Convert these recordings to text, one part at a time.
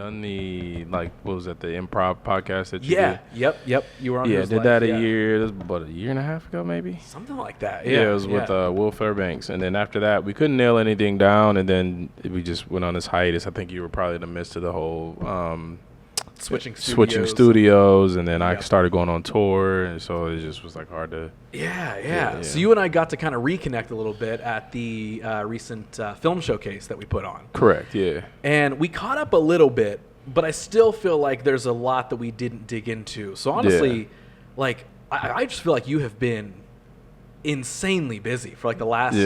done the, like, what was that, the improv podcast that you did? Yep. You were on. Yeah, did that a year. It was about a year and a half ago, maybe. Something like that. Yeah, it was with Will Fairbanks, and then after that, we couldn't nail anything down, and then we just went on this hiatus. I think you were probably in the midst of the whole switching studios, and then I started going on tour, and so it just was like hard to. Yeah. So you and I got to kind of reconnect a little bit at the recent film showcase that we put on. Correct. Yeah. And we caught up a little bit, but I still feel like there's a lot that we didn't dig into. So honestly, like I just feel like you have been insanely busy for like the last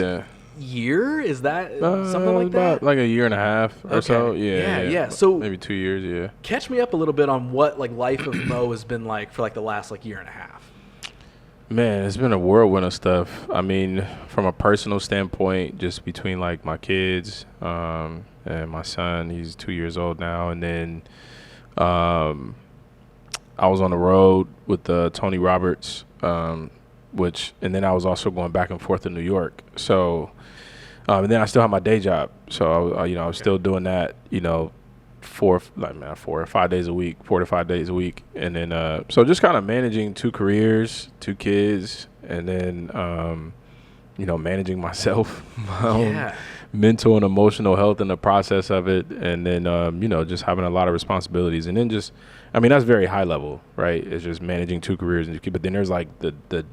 year. Is that something like that? Like a year and a half or so. Yeah. So maybe 2 years. Yeah. Catch me up a little bit on what like life of Mo has been like for like the last like year and a half. Man, it's been a whirlwind of stuff. I mean, from a personal standpoint, just between like my kids and my son, he's 2 years old now, and then I was on the road with Tony Roberts, and then I was also going back and forth to New York. So, and then I still have my day job. So, I was still doing that, 4 or 5 days a week, 4 to 5 days a week. And then, so just kind of managing 2 careers, 2 kids, and then, managing myself, my own mental and emotional health in the process of it. And then, just having a lot of responsibilities. And then that's very high level, right? It's just managing 2 careers. But then there's like the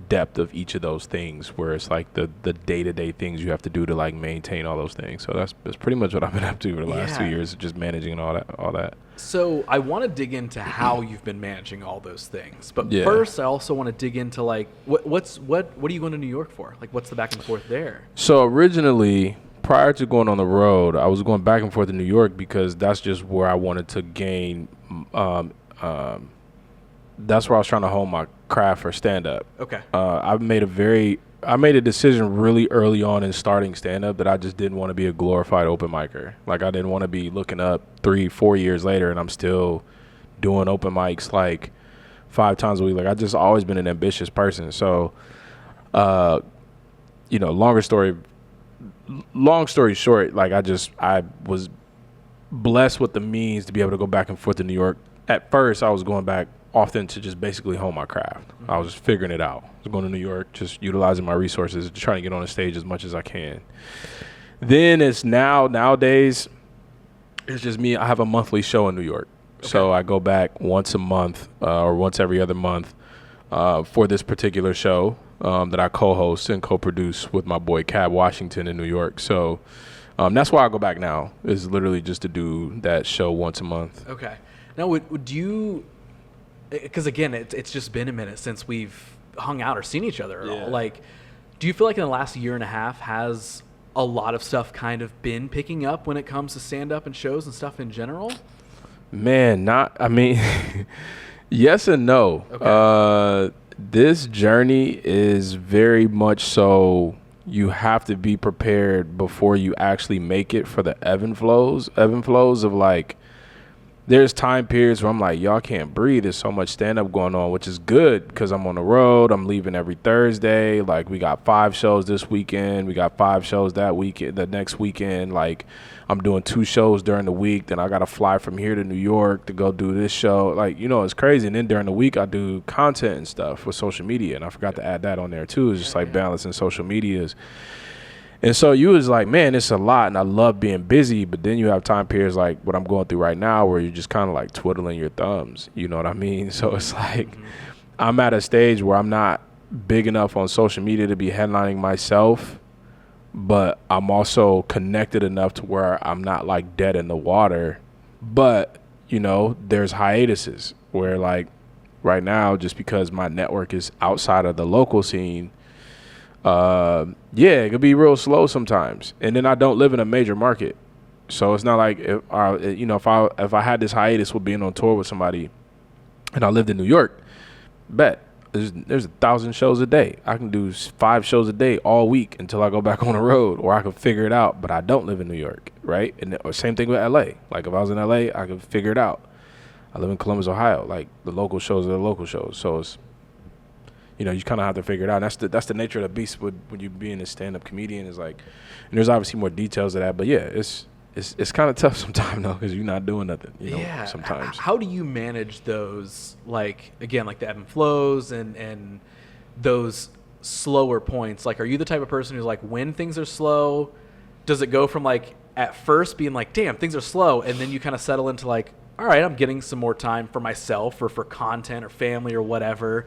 depth of each of those things, where it's like the day-to-day things you have to do to like maintain all those things. So that's pretty much what I've been up to for the last 2 years, just managing and all that. So I want to dig into how you've been managing all those things, but first I also want to dig into like what are you going to New York for? Like, what's the back and forth there? So originally, prior to going on the road, I was going back and forth to New York because that's just where I wanted to gain. That's where I was trying to hone my craft for stand-up. Okay. I made a decision really early on in starting stand-up that I just didn't want to be a glorified open micer. Like, I didn't want to be looking up 3-4 years later and I'm still doing open mics like 5 times a week. Like, I just always been an ambitious person. So, long story short, like I was blessed with the means to be able to go back and forth to New York. At first, I was going back often to just basically hone my craft. I was just figuring it out. I was going to New York, just utilizing my resources, trying to get on the stage as much as I can. Then it's nowadays, it's just me. I have a monthly show in New York. Okay. So I go back once a month or once every other month for this particular show that I co-host and co-produce with my boy Cab Washington in New York. So that's why I go back now, is literally just to do that show once a month. Okay. Now, would you... Because again, it's just been a minute since we've hung out or seen each other at all. Like, do you feel like in the last year and a half has a lot of stuff kind of been picking up when it comes to stand-up and shows and stuff in general? Man, yes and no. Okay. This journey is very much so you have to be prepared before you actually make it for the ebb and flows of like, there's time periods where I'm like, y'all can't breathe. There's so much stand-up going on, which is good because I'm on the road. I'm leaving every Thursday. Like, we got 5 shows this weekend. We got 5 shows that weekend, the next weekend. Like, I'm doing 2 shows during the week. Then I got to fly from here to New York to go do this show. Like, it's crazy. And then during the week, I do content and stuff with social media. And I forgot to add that on there, too. It's just like balancing social medias. And so you was like, man, it's a lot, and I love being busy, but then you have time periods like what I'm going through right now where you're just kind of like twiddling your thumbs, you know what I mean? So it's like I'm at a stage where I'm not big enough on social media to be headlining myself, but I'm also connected enough to where I'm not like dead in the water. But, there's hiatuses where like right now, just because my network is outside of the local scene, it could be real slow sometimes. And then I don't live in a major market. So it's not like if I had this hiatus with being on tour with somebody and I lived in New York, bet there's 1,000 shows a day. I can do 5 shows a day all week until I go back on the road, or I can figure it out. But I don't live in New York, right? And same thing with LA. Like, if I was in LA, I could figure it out. I live in Columbus, Ohio. Like, the local shows are the local shows. So it's, you kind of have to figure it out. And that's the nature of the beast when you being a stand-up comedian, is like, and there's obviously more details to that, but yeah, it's kind of tough sometimes though, because you're not doing nothing. Yeah. Sometimes. How do you manage those, like, again, like the ebb and flows and those slower points? Like, are you the type of person who's like, when things are slow, does it go from like at first being like, damn, things are slow, and then you kind of settle into like, all right, I'm getting some more time for myself or for content or family or whatever,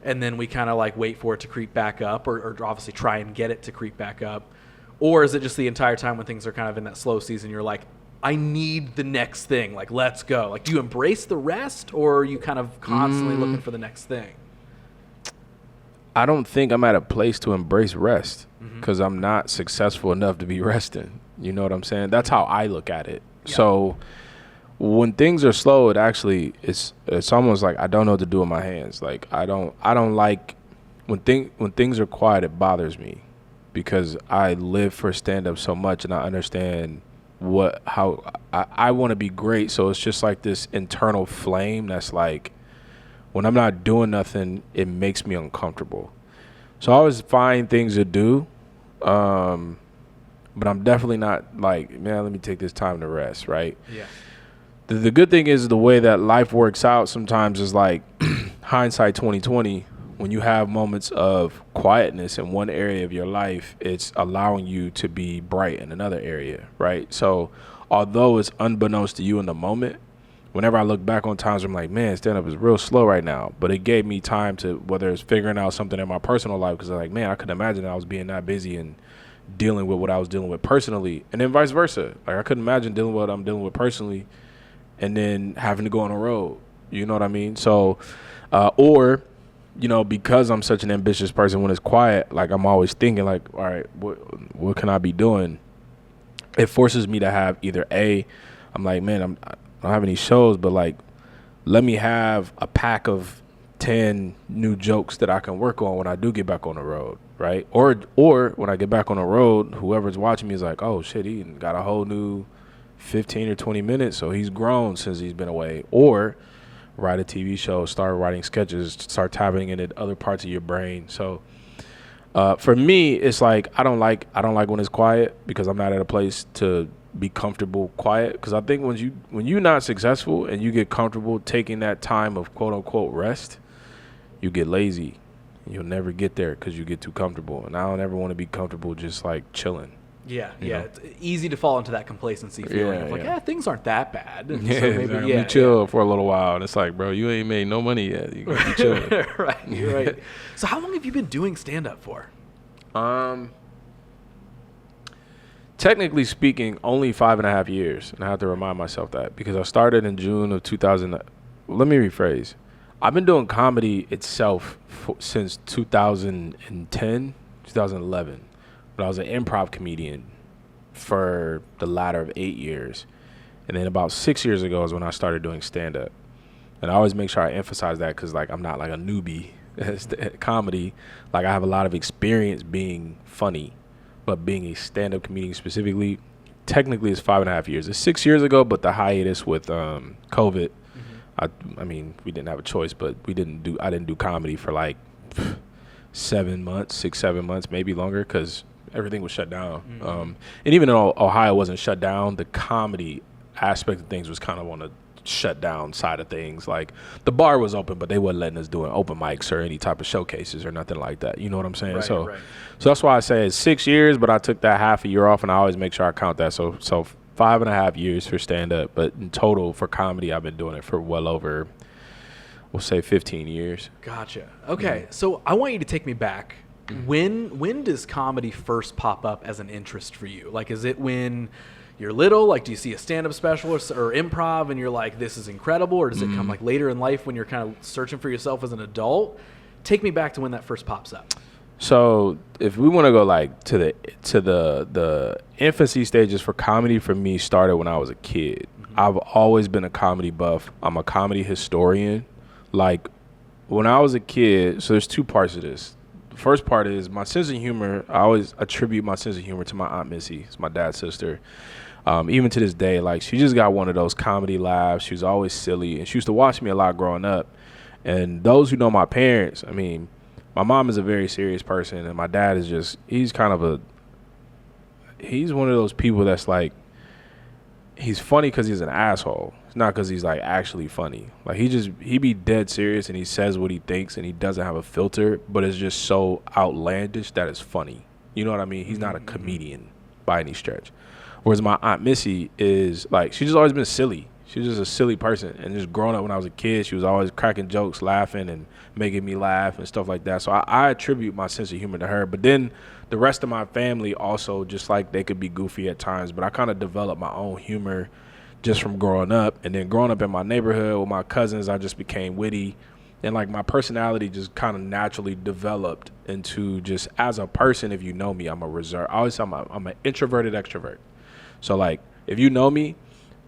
and then we kind of like wait for it to creep back up, or obviously try and get it to creep back up? Or is it just the entire time when things are kind of in that slow season, you're like, I need the next thing, like, let's go? Like, do you embrace the rest, or are you kind of constantly looking for the next thing? I don't think I'm at a place to embrace rest because I'm not successful enough to be resting. You know what I'm saying? That's how I look at it. Yeah. So when things are slow, it's almost like I don't know what to do with my hands. Like I don't like when things are quiet, it bothers me because I live for stand-up so much and I understand how I want to be great. So it's just like this internal flame that's like, when I'm not doing nothing, it makes me uncomfortable. So I always find things to do, but I'm definitely not like, man, let me take this time to rest, right? Yeah. The good thing is the way that life works out sometimes is like hindsight 2020. When you have moments of quietness in one area of your life, it's allowing you to be bright in another area, right? So although it's unbeknownst to you in the moment, whenever I look back on times where I'm like, man, stand-up is real slow right now. But it gave me time to, whether it's figuring out something in my personal life, because I'm like, man, I couldn't imagine I was being that busy and dealing with what I was dealing with personally. And then vice versa. Like, I couldn't imagine dealing with what I'm dealing with personally and then having to go on the road. You know what I mean? So, because I'm such an ambitious person, when it's quiet, like, I'm always thinking, like, all right, what can I be doing? It forces me to have either I'm like, man, I don't have any shows, but like, let me have a pack of 10 new jokes that I can work on when I do get back on the road, right? Or when I get back on the road, whoever's watching me is like, oh shit, he got a whole new 15 or 20 minutes, so he's grown since he's been away. Or write a TV show, start writing sketches, start tapping into other parts of your brain. So for me, it's like I don't like when it's quiet because I'm not at a place to be comfortable quiet, because I think when you're not successful and you get comfortable taking that time of quote unquote rest, you get lazy. You'll never get there because you get too comfortable, and I don't ever want to be comfortable just like chilling. Yeah, it's easy to fall into that complacency feeling of like, things aren't that bad. And so maybe we chill for a little while, and it's like, bro, you ain't made no money yet. You gotta be chilling. Right, you're right. So how long have you been doing stand-up for? Technically speaking, only 5.5 years, and I have to remind myself that because I started in June of 2000. Let me rephrase. I've been doing comedy itself since 2010, 2011, but I was an improv comedian for the latter of 8 years, and then about 6 years ago is when I started doing stand-up. And I always make sure I emphasize that because, like, I'm not like a newbie at comedy. Like, I have a lot of experience being funny. But being a stand-up comedian specifically, technically it's 5.5 years. It's 6 years ago, but the hiatus with COVID, I mean, we didn't have a choice, but I didn't do comedy for like 7 months, 6-7 months, maybe longer, because everything was shut down. And even though Ohio wasn't shut down, the comedy aspect of things was kind of on the shut down side of things. Like, the bar was open, but they wasn't letting us do open mics or any type of showcases or nothing like that. You know what I'm saying? Right, so that's why I say it's 6 years, but I took that half a year off, and I always make sure I count that. So 5.5 years for stand-up, but in total for comedy, I've been doing it for well over, we'll say 15 years. Gotcha. Okay, so I want you to take me back. When does comedy first pop up as an interest for you? Like, is it when you're little? Like, do you see a stand-up special or improv and you're like, this is incredible? Or does it come like later in life when you're kind of searching for yourself as an adult? Take me back to when that first pops up. So if we want to go like to the infancy stages for comedy, for me started when I was a kid. I've always been a comedy buff. I'm a comedy historian. Like, when I was a kid, so there's two parts of this. The first part is my sense of humor. I always attribute my sense of humor to my Aunt Missy. It's my dad's sister. Even to this day, like, she just got one of those comedy laughs. She was always silly, and she used to watch me a lot growing up. And those who know my parents, I mean, my mom is a very serious person, and my dad is just, he's one of those people that's like, he's funny because he's an asshole. It's not because he's like actually funny. Like he be dead serious and he says what he thinks and he doesn't have a filter, but it's just so outlandish that it's funny. You know what I mean? He's not a comedian by any stretch. Whereas my Aunt Missy is like, she's just always been silly. She was just a silly person. And just growing up when I was a kid, she was always cracking jokes, laughing and making me laugh and stuff like that. So I attribute my sense of humor to her. But then the rest of my family also, just like they could be goofy at times, but I kind of developed my own humor just from growing up. And then growing up in my neighborhood with my cousins, I just became witty. And like my personality just kind of naturally developed into just as a person. If you know me, I'm a reserve. I always say I'm an introverted extrovert. So like if you know me,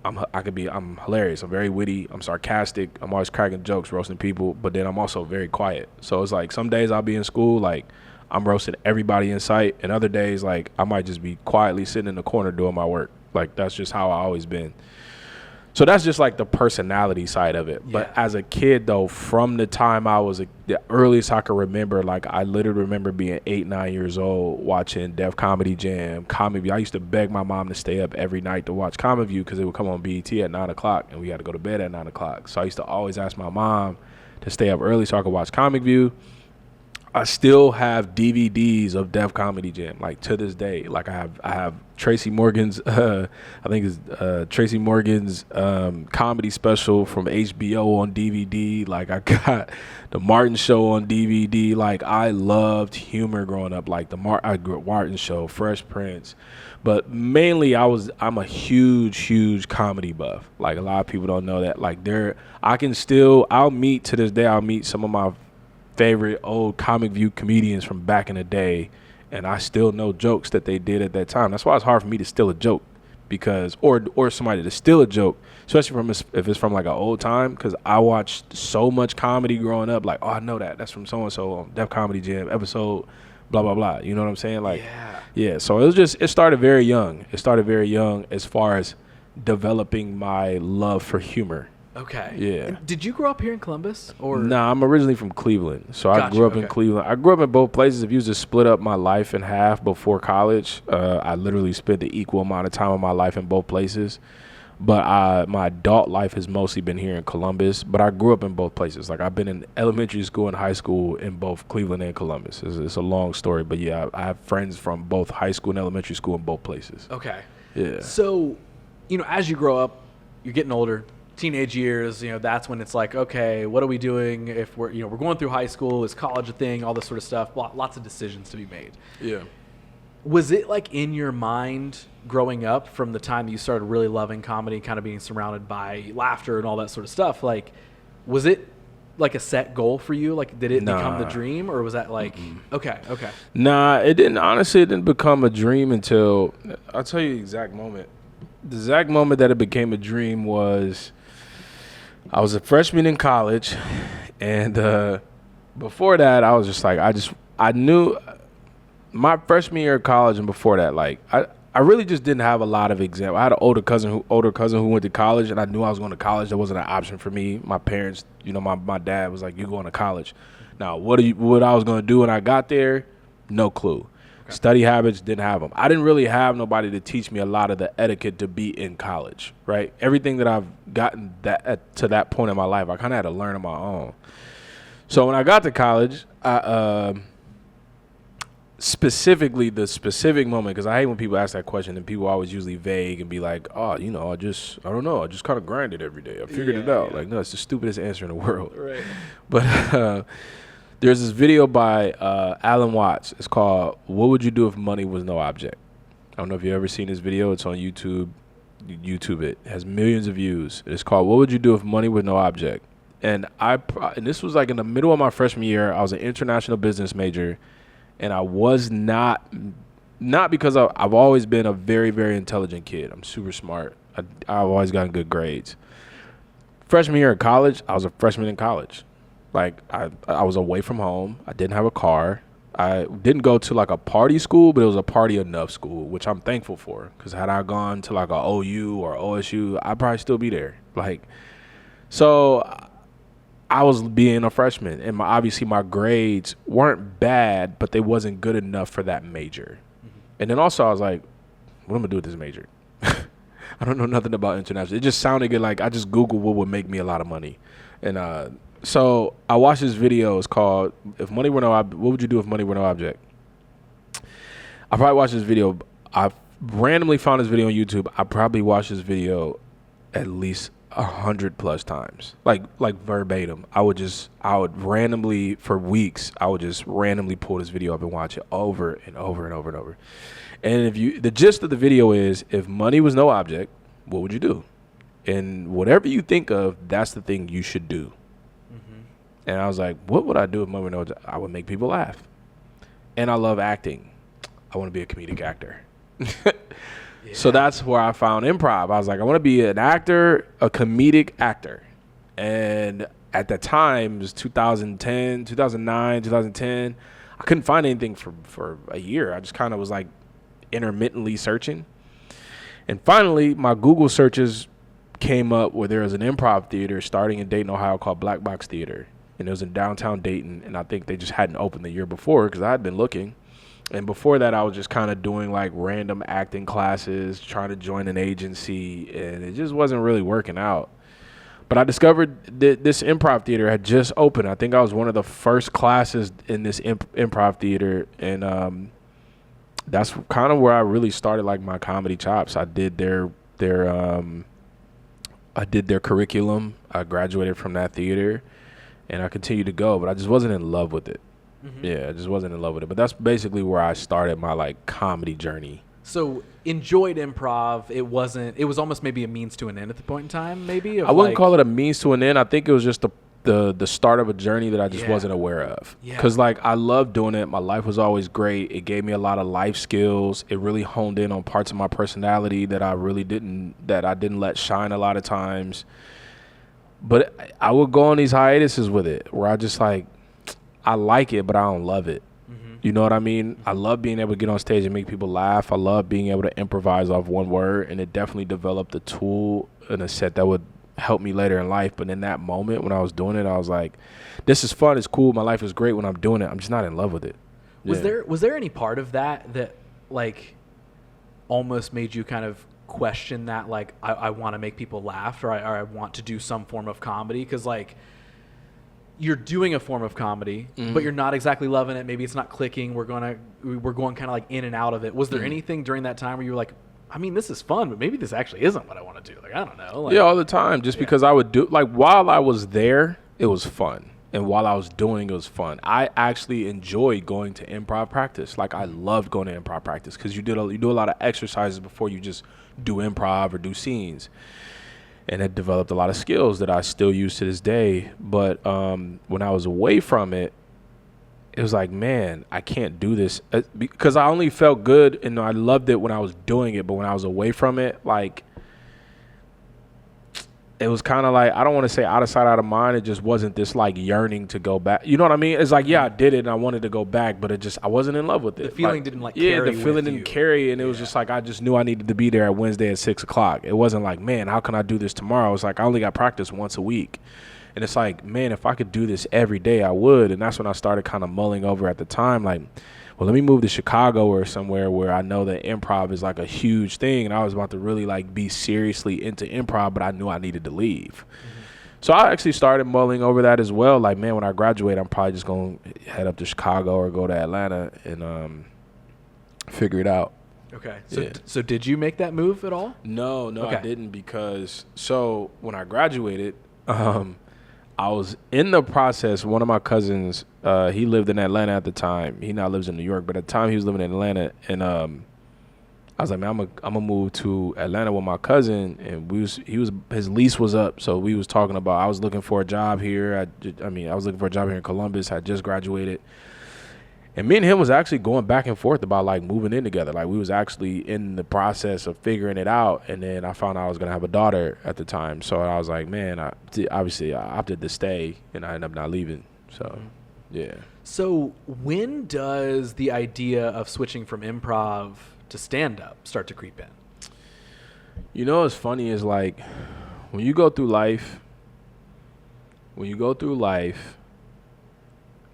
I'm hilarious. I'm very witty. I'm sarcastic. I'm always cracking jokes, roasting people. But then I'm also very quiet. So it's like some days I'll be in school, like I'm roasting everybody in sight. And other days, like I might just be quietly sitting in the corner doing my work. Like that's just how I always been. So that's just like the personality side of it. But as a kid, though, from the time I was the earliest I can remember, like I literally remember being 8, 9 years old watching Def Comedy Jam, Comedy View. I used to beg my mom to stay up every night to watch Comedy View because it would come on BET at 9 o'clock and we had to go to bed at 9 o'clock. So I used to always ask my mom to stay up early so I could watch Comedy View. I still have DVDs of Def Comedy Jam, like to this day. Like I have Tracy Morgan's, I think it's Tracy Morgan's comedy special from HBO on DVD. Like I got the Martin Show on DVD. Like I loved humor growing up. Like I grew up Martin Show, Fresh Prince, but mainly I'm a huge comedy buff. Like a lot of people don't know that. Like I'll meet to this day. I'll meet some of my favorite old Comic View comedians from back in the day, and I still know jokes that they did at that time. That's why it's hard for me to steal a joke, because or somebody to steal a joke, especially if it's from like an old time, because I watched so much comedy growing up. Like, oh, I know that's from so and so on Def Comedy Jam episode, blah blah blah. You know what I'm saying? Like, yeah. So it started very young. It started very young as far as developing my love for humor. Okay. Yeah. And did you grow up here in Columbus? Or Nah, I'm originally from Cleveland. So I grew up in Cleveland. I grew up in both places. If you was to split up my life in half before college, I literally spent the equal amount of time of my life in both places. But my adult life has mostly been here in Columbus. But I grew up in both places. Like I've been in elementary school and high school in both Cleveland and Columbus. It's a long story. But yeah, I have friends from both high school and elementary school in both places. Okay. Yeah. So, as you grow up, you're getting older. Teenage years, that's when it's like, okay, what are we doing if we're going through high school? Is college a thing? All this sort of stuff. Lots of decisions to be made. Yeah. Was it like in your mind growing up from the time you started really loving comedy, kind of being surrounded by laughter and all that sort of stuff? Like, was it like a set goal for you? Like, did it become the dream, or was that like, okay. Nah, it didn't. Honestly, it didn't become a dream until, I'll tell you the exact moment. The exact moment that it became a dream was, I was a freshman in college, and before that, I was just like, I knew my freshman year of college, and before that, like, I really just didn't have a lot of examples. I had an older cousin who went to college, and I knew I was going to college. That wasn't an option for me. My parents, my dad was like, "You going to college?" Now, what I was going to do when I got there, no clue. Okay. Study habits, didn't have them. I didn't really have nobody to teach me a lot of the etiquette to be in college, right? Everything that I've gotten to that point in my life, I kind of had to learn on my own. So when I got to college, specifically the specific moment, because I hate when people ask that question and people always usually vague and be like, oh, I don't know, I just kind of grinded every day. I figured it out. Like, no, it's the stupidest answer in the world. Right. But there's this video by Alan Watts. It's called "What Would You Do If Money Was No Object?" I don't know if you've ever seen this video. It's on YouTube. YouTube it. It has millions of views. It's called "What Would You Do If Money Was No Object?" And this was like in the middle of my freshman year. I was an international business major, and I was not because I've always been a very, very intelligent kid. I'm super smart. I've always gotten good grades. Freshman year of college, I was a freshman in college. Like, I was away from home. I didn't have a car. I didn't go to, like, a party school, but it was a party enough school, which I'm thankful for. Because had I gone to, like, a OU or OSU, I'd probably still be there. Like, so I was being a freshman. And obviously my grades weren't bad, but they wasn't good enough for that major. Mm-hmm. And then also I was like, what am I going to do with this major? I don't know nothing about international. It just sounded good. Like I just Googled what would make me a lot of money, and so I watched this video. It's called "If Money Were No What Would You Do If Money Were No Object?" I probably watched this video. I randomly found this video on YouTube. I probably watched this video at least 100+ times, like verbatim. I would randomly for weeks. I would just randomly pull this video up and watch it over and over and over and over. And the gist of the video is, if money was no object, what would you do? And whatever you think of, that's the thing you should do. Mm-hmm. And I was like, what would I do if money were no object? I would make people laugh. And I love acting. I want to be a comedic actor. Yeah. So that's where I found improv. I was like, I want to be an actor, a comedic actor. And at the time, it was 2010, 2009, 2010. I couldn't find anything for a year. I just kind of was like intermittently searching. And finally, my Google searches came up where there was an improv theater starting in Dayton, Ohio called Black Box Theater. And it was in downtown Dayton. And I think they just hadn't opened the year before because I had been looking. And before that, I was just kind of doing like random acting classes, trying to join an agency, and it just wasn't really working out. But I discovered that this improv theater had just opened. I think I was one of the first classes in this improv theater, and that's kind of where I really started like my comedy chops. I did their curriculum. I graduated from that theater, and I continued to go, but I just wasn't in love with it. Mm-hmm. Yeah, I just wasn't in love with it. But that's basically where I started my like comedy journey. So enjoyed improv. It was almost maybe a means to an end at the point in time, maybe? I wouldn't call it a means to an end. I think it was just the start of a journey that I just wasn't aware of. Because like I loved doing it. My life was always great. It gave me a lot of life skills. It really honed in on parts of my personality that I didn't let shine a lot of times. But I would go on these hiatuses with it where I just like, I like it, but I don't love it. Mm-hmm. You know what I mean? Mm-hmm. I love being able to get on stage and make people laugh. I love being able to improvise off one word, and it definitely developed a tool and a set that would help me later in life. But in that moment when I was doing it, I was like, this is fun. It's cool. My life is great when I'm doing it. I'm just not in love with it. Was there any part of that like almost made you kind of question that, like, I want to make people laugh, or I want to do some form of comedy? Because like, you're doing a form of comedy, mm-hmm. but you're not exactly loving it. Maybe it's not clicking. We're going kind of like in and out of it. Was there anything during that time where you were like, I mean, this is fun, but maybe this actually isn't what I want to do? Like, I don't know. Like, yeah, all the time. Just because I would do, like, while I was there, it was fun. And while I was doing, it was fun. I actually enjoyed going to improv practice. Like, I loved going to improv practice because you do a lot of exercises before you just do improv or do scenes. And it developed a lot of skills that I still use to this day. But when I was away from it, it was like, man, I can't do this. Because I only felt good and I loved it when I was doing it. But when I was away from it, like, it was kind of like, I don't want to say out of sight, out of mind. It just wasn't this like yearning to go back. You know what I mean? It's like, yeah, I did it and I wanted to go back, but I wasn't in love with it. The feeling didn't carry. Yeah, the feeling didn't carry. And it was just like, I just knew I needed to be there at Wednesday at 6:00. It wasn't like, man, how can I do this tomorrow? It's like, I only got practice once a week. And it's like, man, if I could do this every day, I would. And that's when I started kind of mulling over at the time, like, well, let me move to Chicago or somewhere where I know that improv is like a huge thing. And I was about to really like be seriously into improv, but I knew I needed to leave. Mm-hmm. So I actually started mulling over that as well. Like, man, when I graduate, I'm probably just going to head up to Chicago or go to Atlanta and figure it out. Okay. So did you make that move at all? No, okay. I didn't, because so when I graduated, I was in the process. One of my cousins, he lived in Atlanta at the time. He now lives in New York, but at the time he was living in Atlanta. And I was like, man, I'm gonna move to Atlanta with my cousin. And his lease was up, so we was talking about. I was looking for a job here. I was looking for a job here in Columbus. I just graduated, and me and him was actually going back and forth about like moving in together. Like, we was actually in the process of figuring it out. And then I found out I was gonna have a daughter at the time. So I was like, man, I opted to stay, and I ended up not leaving. So, yeah. So when does the idea of switching from improv to stand-up start to creep in? You know what's funny is, like, when you go through life,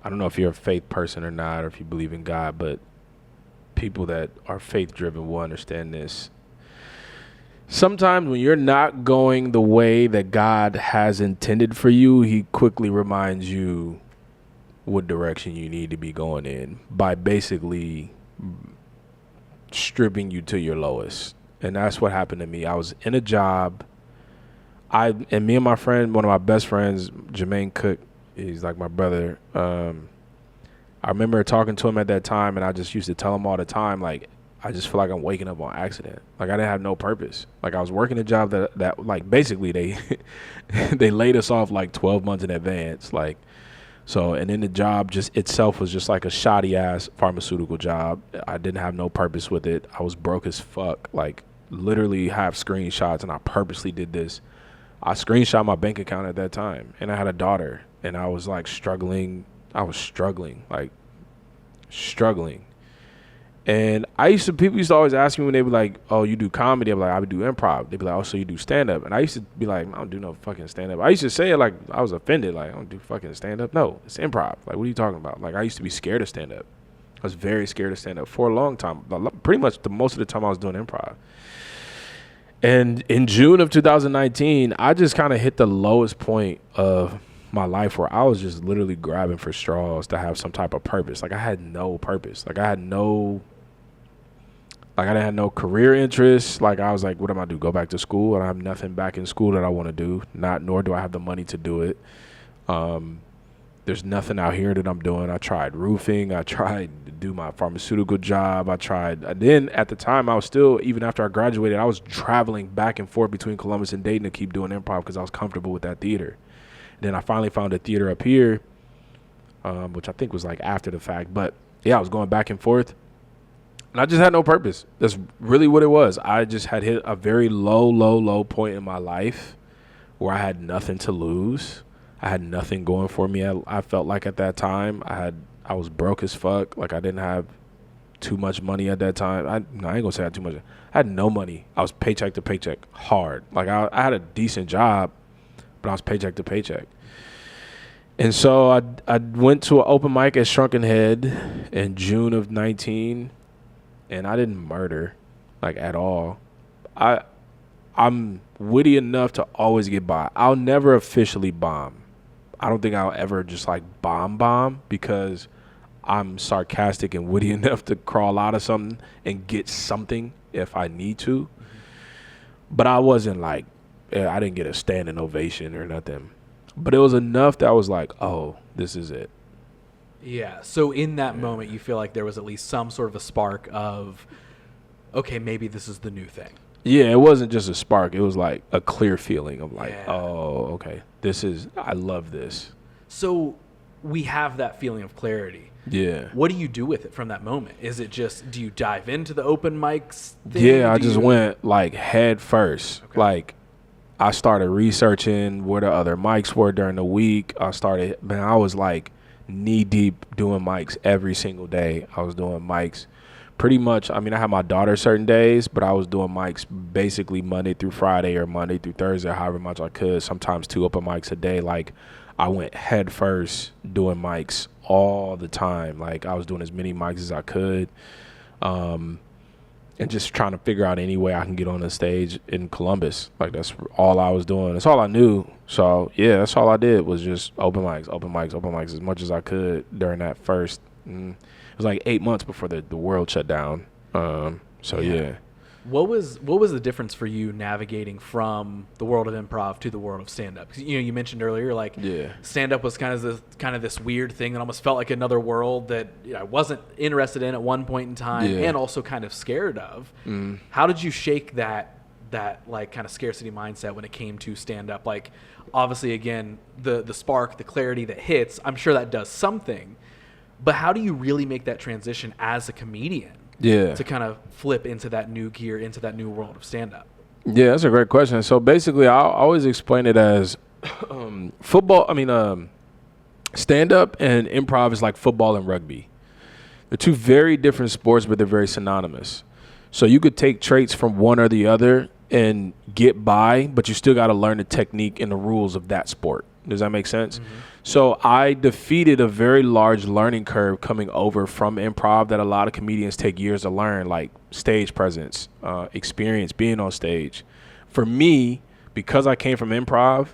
I don't know if you're a faith person or not, or if you believe in God, but people that are faith-driven will understand this. Sometimes when you're not going the way that God has intended for you, he quickly reminds you what direction you need to be going in by basically stripping you to your lowest. And that's what happened to me. I was in a job. Me and my friend, one of my best friends, Jermaine Cook, he's like my brother. I remember talking to him at that time, and I just used to tell him all the time, like, I just feel like I'm waking up on accident. Like, I didn't have no purpose. Like, I was working a job that like, basically they they laid us off like 12 months in advance. Like, so, and then the job just itself was just like a shoddy ass pharmaceutical job. I didn't have no purpose with it. I was broke as fuck. Like, literally have screenshots, and I purposely did this. I screenshot my bank account at that time, and I had a daughter, and I was like struggling. And people used to always ask me when they were like, oh, you do comedy? I'm like, I would do improv. They'd be like, oh, so you do stand-up? And I used to be like, I don't do no fucking stand-up. I used to say it like I was offended, like, I don't do fucking stand-up. No, it's improv. Like, what are you talking about? Like, I used to be scared of stand-up. I was very scared of stand-up for a long time. Pretty much most of the time I was doing improv. And in June of 2019, I just kind of hit the lowest point of my life where I was just literally grabbing for straws to have some type of purpose. Like, I had no purpose. Like, I didn't have no career interests. Like, I was like, what am I gonna do? Go back to school? And I have nothing back in school that I want to do. Nor do I have the money to do it. There's nothing out here that I'm doing. I tried roofing. I tried to do my pharmaceutical job. Then at the time, I was still, even after I graduated, I was traveling back and forth between Columbus and Dayton to keep doing improv because I was comfortable with that theater. Then I finally found a theater up here, which I think was like after the fact. But yeah, I was going back and forth. And I just had no purpose. That's really what it was. I just had hit a very low point in my life where I had nothing to lose. I had nothing going for me. I felt like at that time I was broke as fuck. Like, I didn't have too much money at that time. I ain't gonna say I had too much. I had no money. I was paycheck to paycheck hard. Like, I had a decent job, but I was paycheck to paycheck. And so I went to an open mic at Shrunken Head in June of 19, and I didn't murder, like, at all. I'm witty enough to always get by. I'll never officially bomb. I don't think I'll ever just like bomb because I'm sarcastic and witty enough to crawl out of something and get something if I need to. Mm-hmm. But I wasn't like, I didn't get a standing ovation or nothing. But it was enough that I was like, oh, this is it. Yeah. So in that moment, you feel like there was at least some sort of a spark of, okay, maybe this is the new thing. Yeah, it wasn't just a spark. It was like a clear feeling of like, oh, okay, I love this. So we have that feeling of clarity. Yeah. What do you do with it from that moment? Is it just, do you dive into the open mics thing? Yeah, I just went like head first. Okay. Like, I started researching where the other mics were during the week. I was like knee deep doing mics every single day. I was doing mics. Pretty much, I mean, I had my daughter certain days, but I was doing mics basically Monday through Friday or Monday through Thursday, however much I could, sometimes 2 open mics a day. Like, I went head first doing mics all the time. Like, I was doing as many mics as I could, and just trying to figure out any way I can get on the stage in Columbus. Like, that's all I was doing. That's all I knew. So, yeah, that's all I did was just open mics as much as I could during that first it was like 8 months before the world shut down. Yeah. What was the difference for you navigating from the world of improv to the world of stand-up? 'Cause, you mentioned earlier, like, stand-up was kind of this weird thing that almost felt like another world that I wasn't interested in at one point in time, and also kind of scared of. How did you shake that like kind of scarcity mindset when it came to stand-up? Like, obviously, again, the spark, the clarity that hits, I'm sure that does something. But how do you really make that transition as a comedian to kind of flip into that new gear, into that new world of stand-up? Yeah, that's a great question. So basically, I always explain it as stand-up and improv is like football and rugby. They're two very different sports, but they're very synonymous. So you could take traits from one or the other and get by, but you still got to learn the technique and the rules of that sport. Does that make sense? Mm-hmm. So I defeated a very large learning curve coming over from improv that a lot of comedians take years to learn, like stage presence, experience, being on stage. For me, because I came from improv,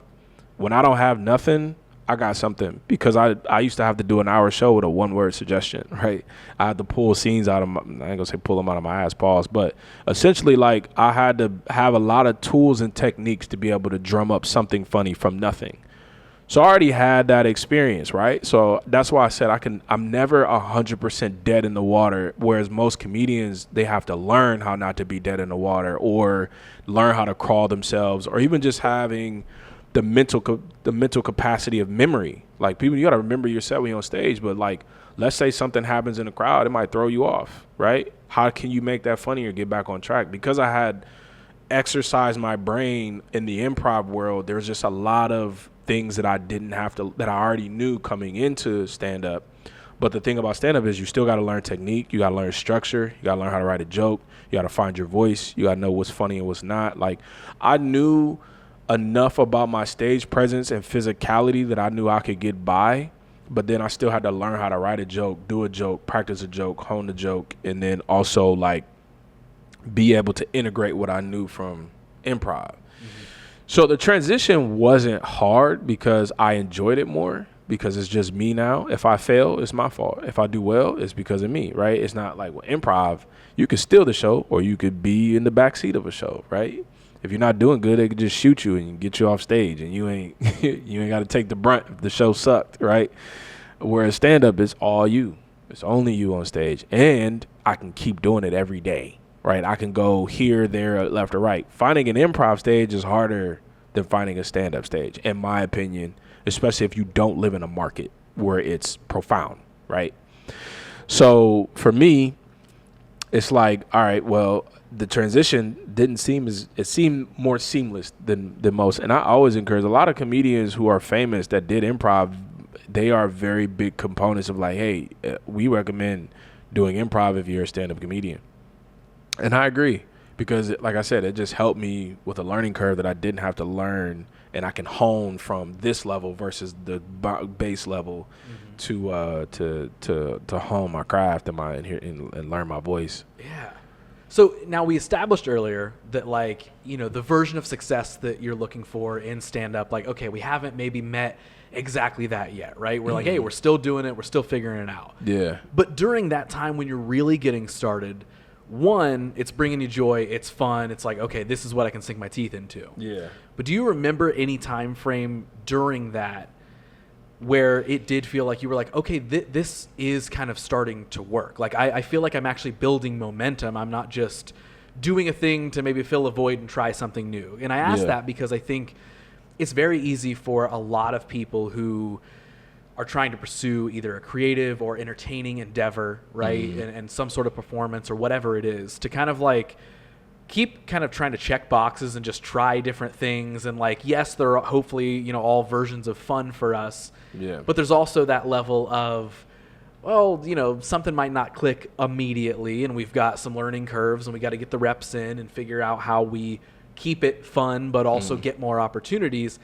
when I don't have nothing, I got something. Because I used to have to do an hour show with a one-word suggestion, right? I had to pull scenes out of my, I ain't gonna say pull them out of my ass, pause, but essentially, like, I had to have a lot of tools and techniques to be able to drum up something funny from nothing. So I already had that experience, right? So that's why I said I'm never 100% dead in the water, whereas most comedians, they have to learn how not to be dead in the water, or learn how to crawl themselves, or even just having the mental capacity of memory. Like, people, you got to remember your set when you're on stage, but like, let's say something happens in the crowd, it might throw you off, right? How can you make that funny or get back on track? Because I had exercised my brain in the improv world, there's just a lot of things that I already knew coming into stand up. But the thing about stand up is you still got to learn technique, you got to learn structure, you got to learn how to write a joke, you got to find your voice, you got to know what's funny and what's not. Like, I knew enough about my stage presence and physicality that I knew I could get by, but then I still had to learn how to write a joke, do a joke, practice a joke, hone the joke, and then also like be able to integrate what I knew from improv. So the transition wasn't hard because I enjoyed it more, because it's just me now. If I fail, it's my fault. If I do well, it's because of me, right? It's not like with improv, you could steal the show or you could be in the backseat of a show, right? If you're not doing good, they could just shoot you and get you off stage, and you ain't got to take the brunt if the show sucked, right? Whereas stand-up is all you. It's only you on stage, and I can keep doing it every day. Right, I can go here, there, left, or right. Finding an improv stage is harder than finding a stand-up stage, in my opinion, especially if you don't live in a market where it's profound, right? So for me, it's like, all right, well, the transition it seemed more seamless than most. And I always encourage a lot of comedians who are famous that did improv, they are very big components of like, hey, we recommend doing improv if you're a stand-up comedian. And I agree, because like I said, it just helped me with a learning curve that I didn't have to learn, and I can hone from this level versus the base level to hone my craft and learn my voice. Yeah. So now we established earlier that, like, you know, the version of success that you're looking for in stand-up, like, okay, we haven't maybe met exactly that yet, right? We're like, hey, we're still doing it, we're still figuring it out. Yeah. But during that time when you're really getting started, one, it's bringing you joy, it's fun, it's like, okay, this is what I can sink my teeth into. Yeah. But do you remember any time frame during that where it did feel like you were like, okay, this is kind of starting to work? Like, I feel like I'm actually building momentum. I'm not just doing a thing to maybe fill a void and try something new. And I ask that because I think it's very easy for a lot of people who are trying to pursue either a creative or entertaining endeavor, right? And some sort of performance or whatever it is, to kind of like keep kind of trying to check boxes and just try different things. And like, yes, there are hopefully, you know, all versions of fun for us. Yeah. But there's also that level of, well, you know, something might not click immediately, and we've got some learning curves, and we got to get the reps in and figure out how we keep it fun, but also get more opportunities.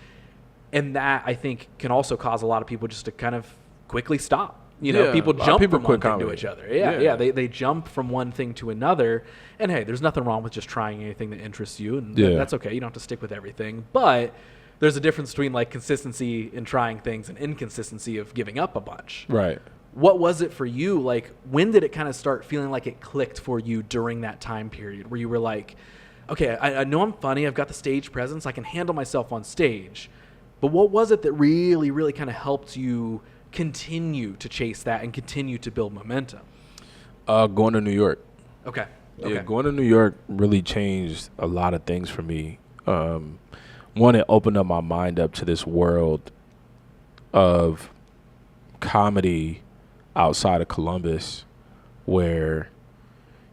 And that, I think, can also cause a lot of people just to kind of quickly stop. You know, people jump from one thing to each other. Yeah. They jump from one thing to another. And hey, there's nothing wrong with just trying anything that interests you. And that's okay. You don't have to stick with everything. But there's a difference between like consistency in trying things and inconsistency of giving up a bunch. Right. What was it for you? Like, when did it kind of start feeling like it clicked for you during that time period where you were like, okay, I know I'm funny. I've got the stage presence. I can handle myself on stage. But what was it that really, really kind of helped you continue to chase that and continue to build momentum? Going to New York. Okay. Yeah, going to New York really changed a lot of things for me. One, it opened up my mind up to this world of comedy outside of Columbus, where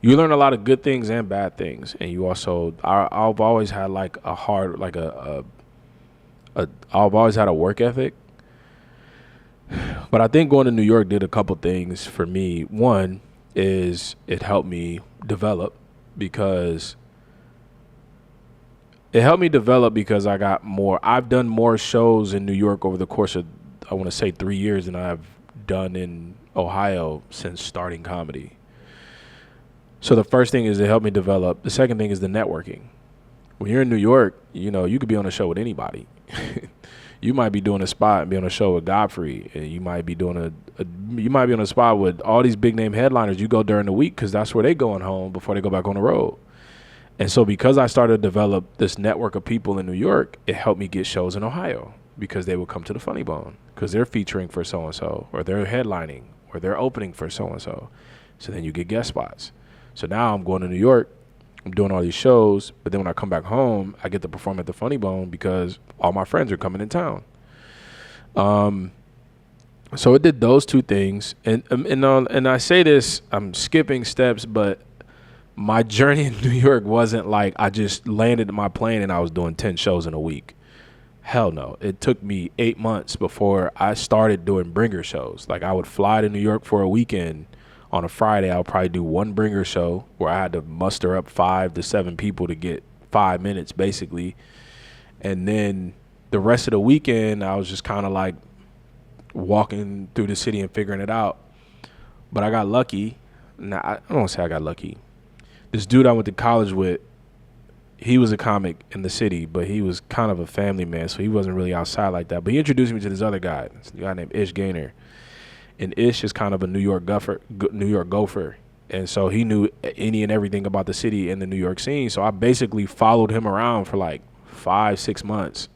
you learn a lot of good things and bad things, and you also, I've always had like a hard, like I've always had a work ethic. But I think going to New York did a couple things for me. One is it helped me develop because I've done more shows in New York over the course of I want to say 3 years than I've done in Ohio since starting comedy. So the first thing is to help me develop. The second thing is the networking. When you're in New York, you could be on a show with anybody. You might be doing a spot and be on a show with Godfrey, and you might be doing you might be on a spot with all these big name headliners. You go during the week because that's where they going home before they go back on the road. And so because I started to develop this network of people in New York, it helped me get shows in Ohio because they would come to the Funny Bone because they're featuring for so-and-so, or they're headlining, or they're opening for so-and-so. So then you get guest spots. So now I'm going to New York, I'm doing all these shows, but then when I come back home, I get to perform at the Funny Bone because all my friends are coming in town. So it did those two things. And I say this, I'm skipping steps, but my journey in New York wasn't like I just landed my plane and I was doing 10 shows in a week. Hell no. It took me 8 months before I started doing bringer shows. Like I would fly to New York for a weekend. On a Friday, I would probably do one bringer show where I had to muster up 5 to 7 people to get 5 minutes basically. And then the rest of the weekend, I was just kind of like walking through the city and figuring it out. But I got lucky. Nah, I don't want to say I got lucky. This dude I went to college with, he was a comic in the city, but he was kind of a family man, so he wasn't really outside like that. But he introduced me to this other guy, this guy named Ish Gaynor. And Ish is kind of a New York gopher. And so he knew any and everything about the city and the New York scene. So I basically followed him around for like 5-6 months.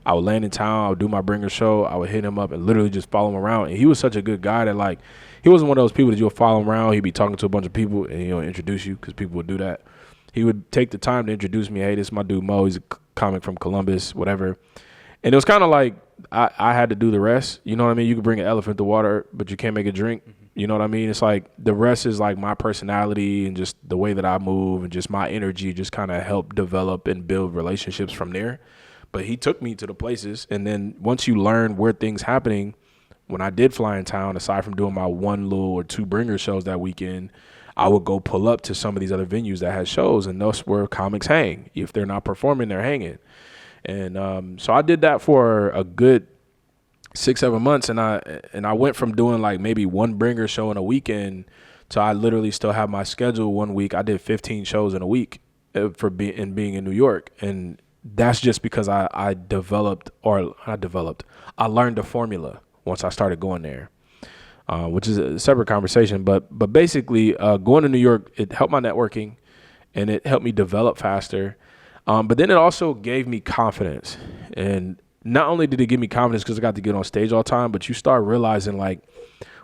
I would land in town, I would do my bringer show, I would hit him up and literally just follow him around. And he was such a good guy that like, he wasn't one of those people that you'll follow him around. He'd be talking to a bunch of people and he'll introduce you because people would do that. He would take the time to introduce me. Hey, this is my dude Mo. He's a comic from Columbus, whatever. And it was kind of like I had to do the rest. You know what I mean? You can bring an elephant to water, but you can't make it drink. You know what I mean? It's like the rest is like my personality and just the way that I move and just my energy just kind of helped develop and build relationships from there. But he took me to the places. And then once you learn where things happening, when I did fly in town, aside from doing my 1 little or 2 bringer shows that weekend, I would go pull up to some of these other venues that had shows, and those where comics hang. If they're not performing, they're hanging. And so I did that for a good 6-7 months, and I went from doing like maybe 1 bringer show in a weekend to I literally still have my schedule. 1 week I did 15 shows in a week for being in New York, and that's just because I learned the formula once I started going there. Which is a separate conversation, but basically going to New York, it helped my networking and it helped me develop faster. But then it also gave me confidence. And not only did it give me confidence because I got to get on stage all the time, but you start realizing like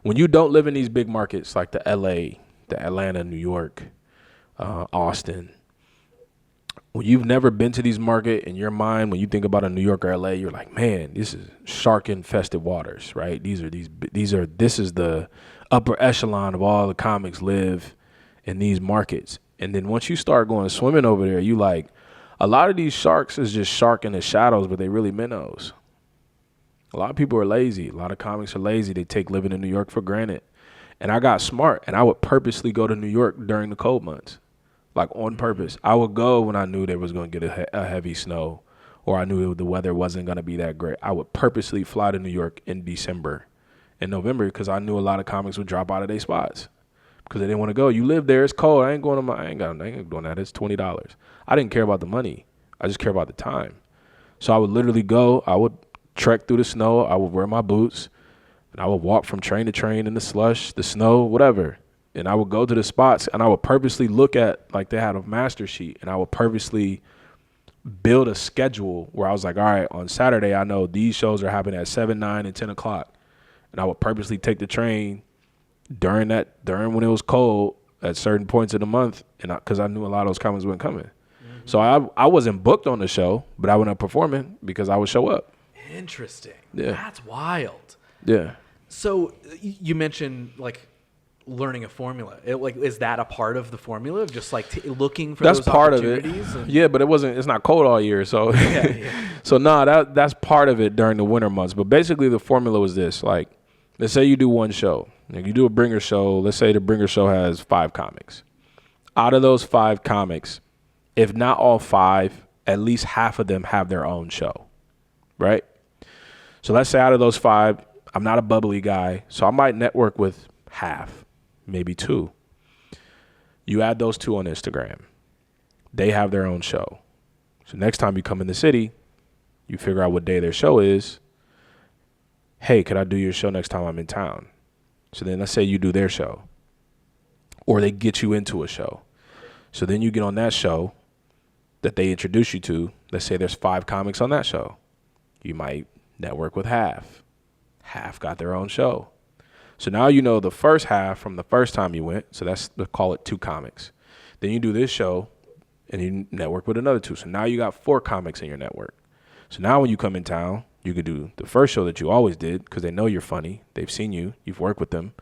when you don't live in these big markets like the LA, the Atlanta, New York, Austin, when you've never been to these markets, in your mind, when you think about a New York or LA, you're like, man, this is shark infested waters, right? This is the upper echelon of all the comics live in these markets. And then once you start going swimming over there, you like, a lot of these sharks is just shark in the shadows, but they really minnows. A lot of people are lazy. A lot of comics are lazy. They take living in New York for granted. And I got smart, and I would purposely go to New York during the cold months. Like on purpose. I would go when I knew there was going to get a heavy snow or I knew the weather wasn't going to be that great. I would purposely fly to New York in December and November because I knew a lot of comics would drop out of their spots because they didn't want to go. You live there. It's cold. I ain't doing that. It's $20. I didn't care about the money. I just care about the time. So I would literally go. I would trek through the snow. I would wear my boots and I would walk from train to train in the slush, the snow, whatever. And I would go to the spots and I would purposely look at, like they had a master sheet, and I would purposely build a schedule where I was like, all right, on Saturday, I know these shows are happening at 7, 9, and 10 o'clock. And I would purposely take the train during when it was cold at certain points of the month, and because I knew a lot of those comics weren't coming. Mm-hmm. So I wasn't booked on the show, but I went up performing because I would show up. Interesting. Yeah. That's wild. Yeah. So you mentioned like learning a formula. Is that a part of the formula of just like looking for those opportunities? That's part of it. Yeah, but it's not cold all year. So, So that's part of it during the winter months. But basically the formula was this, like, let's say you do one show. Like you do a bringer show. Let's say the bringer show has 5 comics. Out of those 5 comics, if not all 5, at least half of them have their own show. Right? So let's say out of those 5, I'm not a bubbly guy, so I might network with half, maybe 2. You add those 2 on Instagram. They have their own show. So next time you come in the city, you figure out what day their show is. Hey, could I do your show next time I'm in town? So then let's say you do their show. Or they get you into a show. So then you get on that show that they introduce you to. Let's say there's 5 comics on that show. You might network with half. Half got their own show. So now you know the first half from the first time you went. So let's call it 2 comics. Then you do this show and you network with another 2. So now you got 4 comics in your network. So now when you come in town, you could do the first show that you always did because they know you're funny. They've seen you. You've worked with them.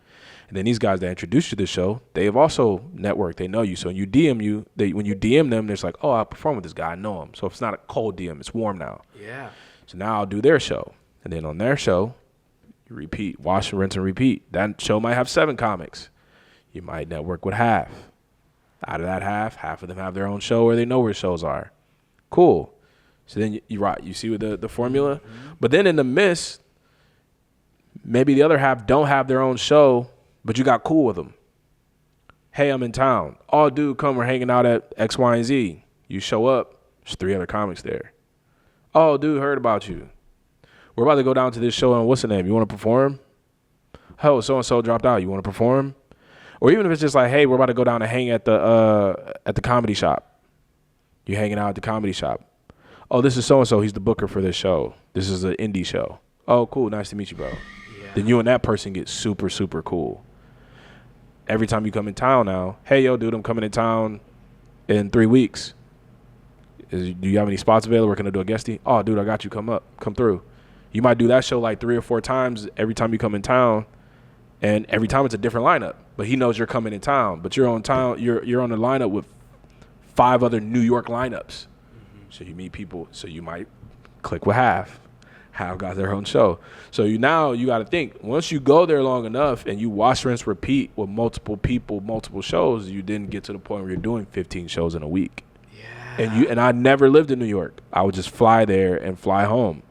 And then these guys that introduced you to the show, they have also networked. They know you. So when you DM them, there's like, oh, I perform with this guy. I know him. So it's not a cold DM. It's warm now. Yeah. So now I'll do their show. And then on their show, you repeat, wash and rinse and repeat. That show might have 7 comics. You might network with half. Out of that half of them have their own show where they know where shows are. Cool. So then you see with the formula. Mm-hmm. But then in the midst, maybe the other half don't have their own show, but you got cool with them. Hey, I'm in town. Oh, dude, come. We're hanging out at X, Y, and Z. You show up. There's 3 other comics there. Oh, dude, heard about you. We're about to go down to this show, and what's the name? You want to perform? Oh, so-and-so dropped out. You want to perform? Or even if it's just like, hey, we're about to go down and hang at the comedy shop. You're hanging out at the comedy shop. Oh, this is so-and-so. He's the booker for this show. This is an indie show. Oh, cool. Nice to meet you, bro. Yeah. Then you and that person get super, super cool. Every time you come in town now, hey, yo, dude, I'm coming in town in 3 weeks. Do you have any spots available? We're going to do a guestie. Oh, dude, I got you. Come through. You might do that show like 3 or 4 times every time you come in town. And every time it's a different lineup. But he knows you're coming in town. But you're on the lineup with 5 other New York lineups. So you meet people, so you might click with half. Half got their own show. So you got to think, once you go there long enough and you wash, rinse, repeat with multiple people, multiple shows, you didn't get to the point where you're doing 15 shows in a week. Yeah. And I never lived in New York. I would just fly there and fly home.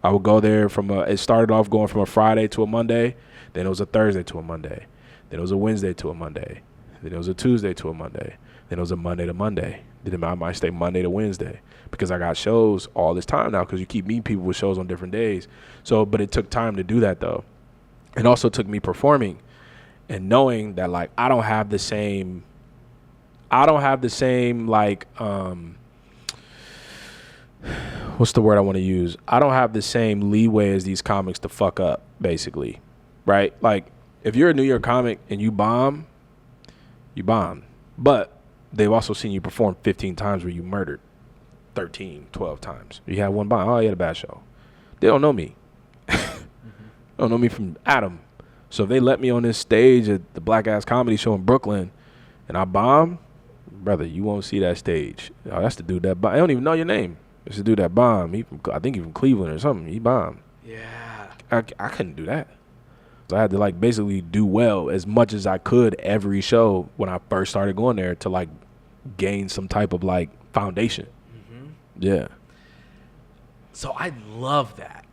I would go there it started off going from a Friday to a Monday, then it was a Thursday to a Monday, then it was a Wednesday to a Monday, then it was a Tuesday to a Monday, then it was a Monday to Monday. Then I might stay Monday to Wednesday because I got shows all this time now because you keep meeting people with shows on different days. So, but it took time to do that though. It also took me performing and knowing that like I don't have the same like what's the word I want to use? I don't have the same leeway as these comics to fuck up, basically, right? Like if you're a New York comic and you bomb, but they've also seen you perform 15 times where you murdered 13, 12 times. You had one bomb. Oh, you had a bad show. They don't know me. They don't know me from Adam. So if they let me on this stage at the Black Ass Comedy Show in Brooklyn and I bomb, brother, you won't see that stage. Oh, that's the dude that bomb. I don't even know your name. It's the dude that bomb. I think he's from Cleveland or something. He bombed. Yeah. I couldn't do that. So I had to like basically do well as much as I could every show when I first started going there to like gain some type of like foundation. Mm-hmm. Yeah. So I love that.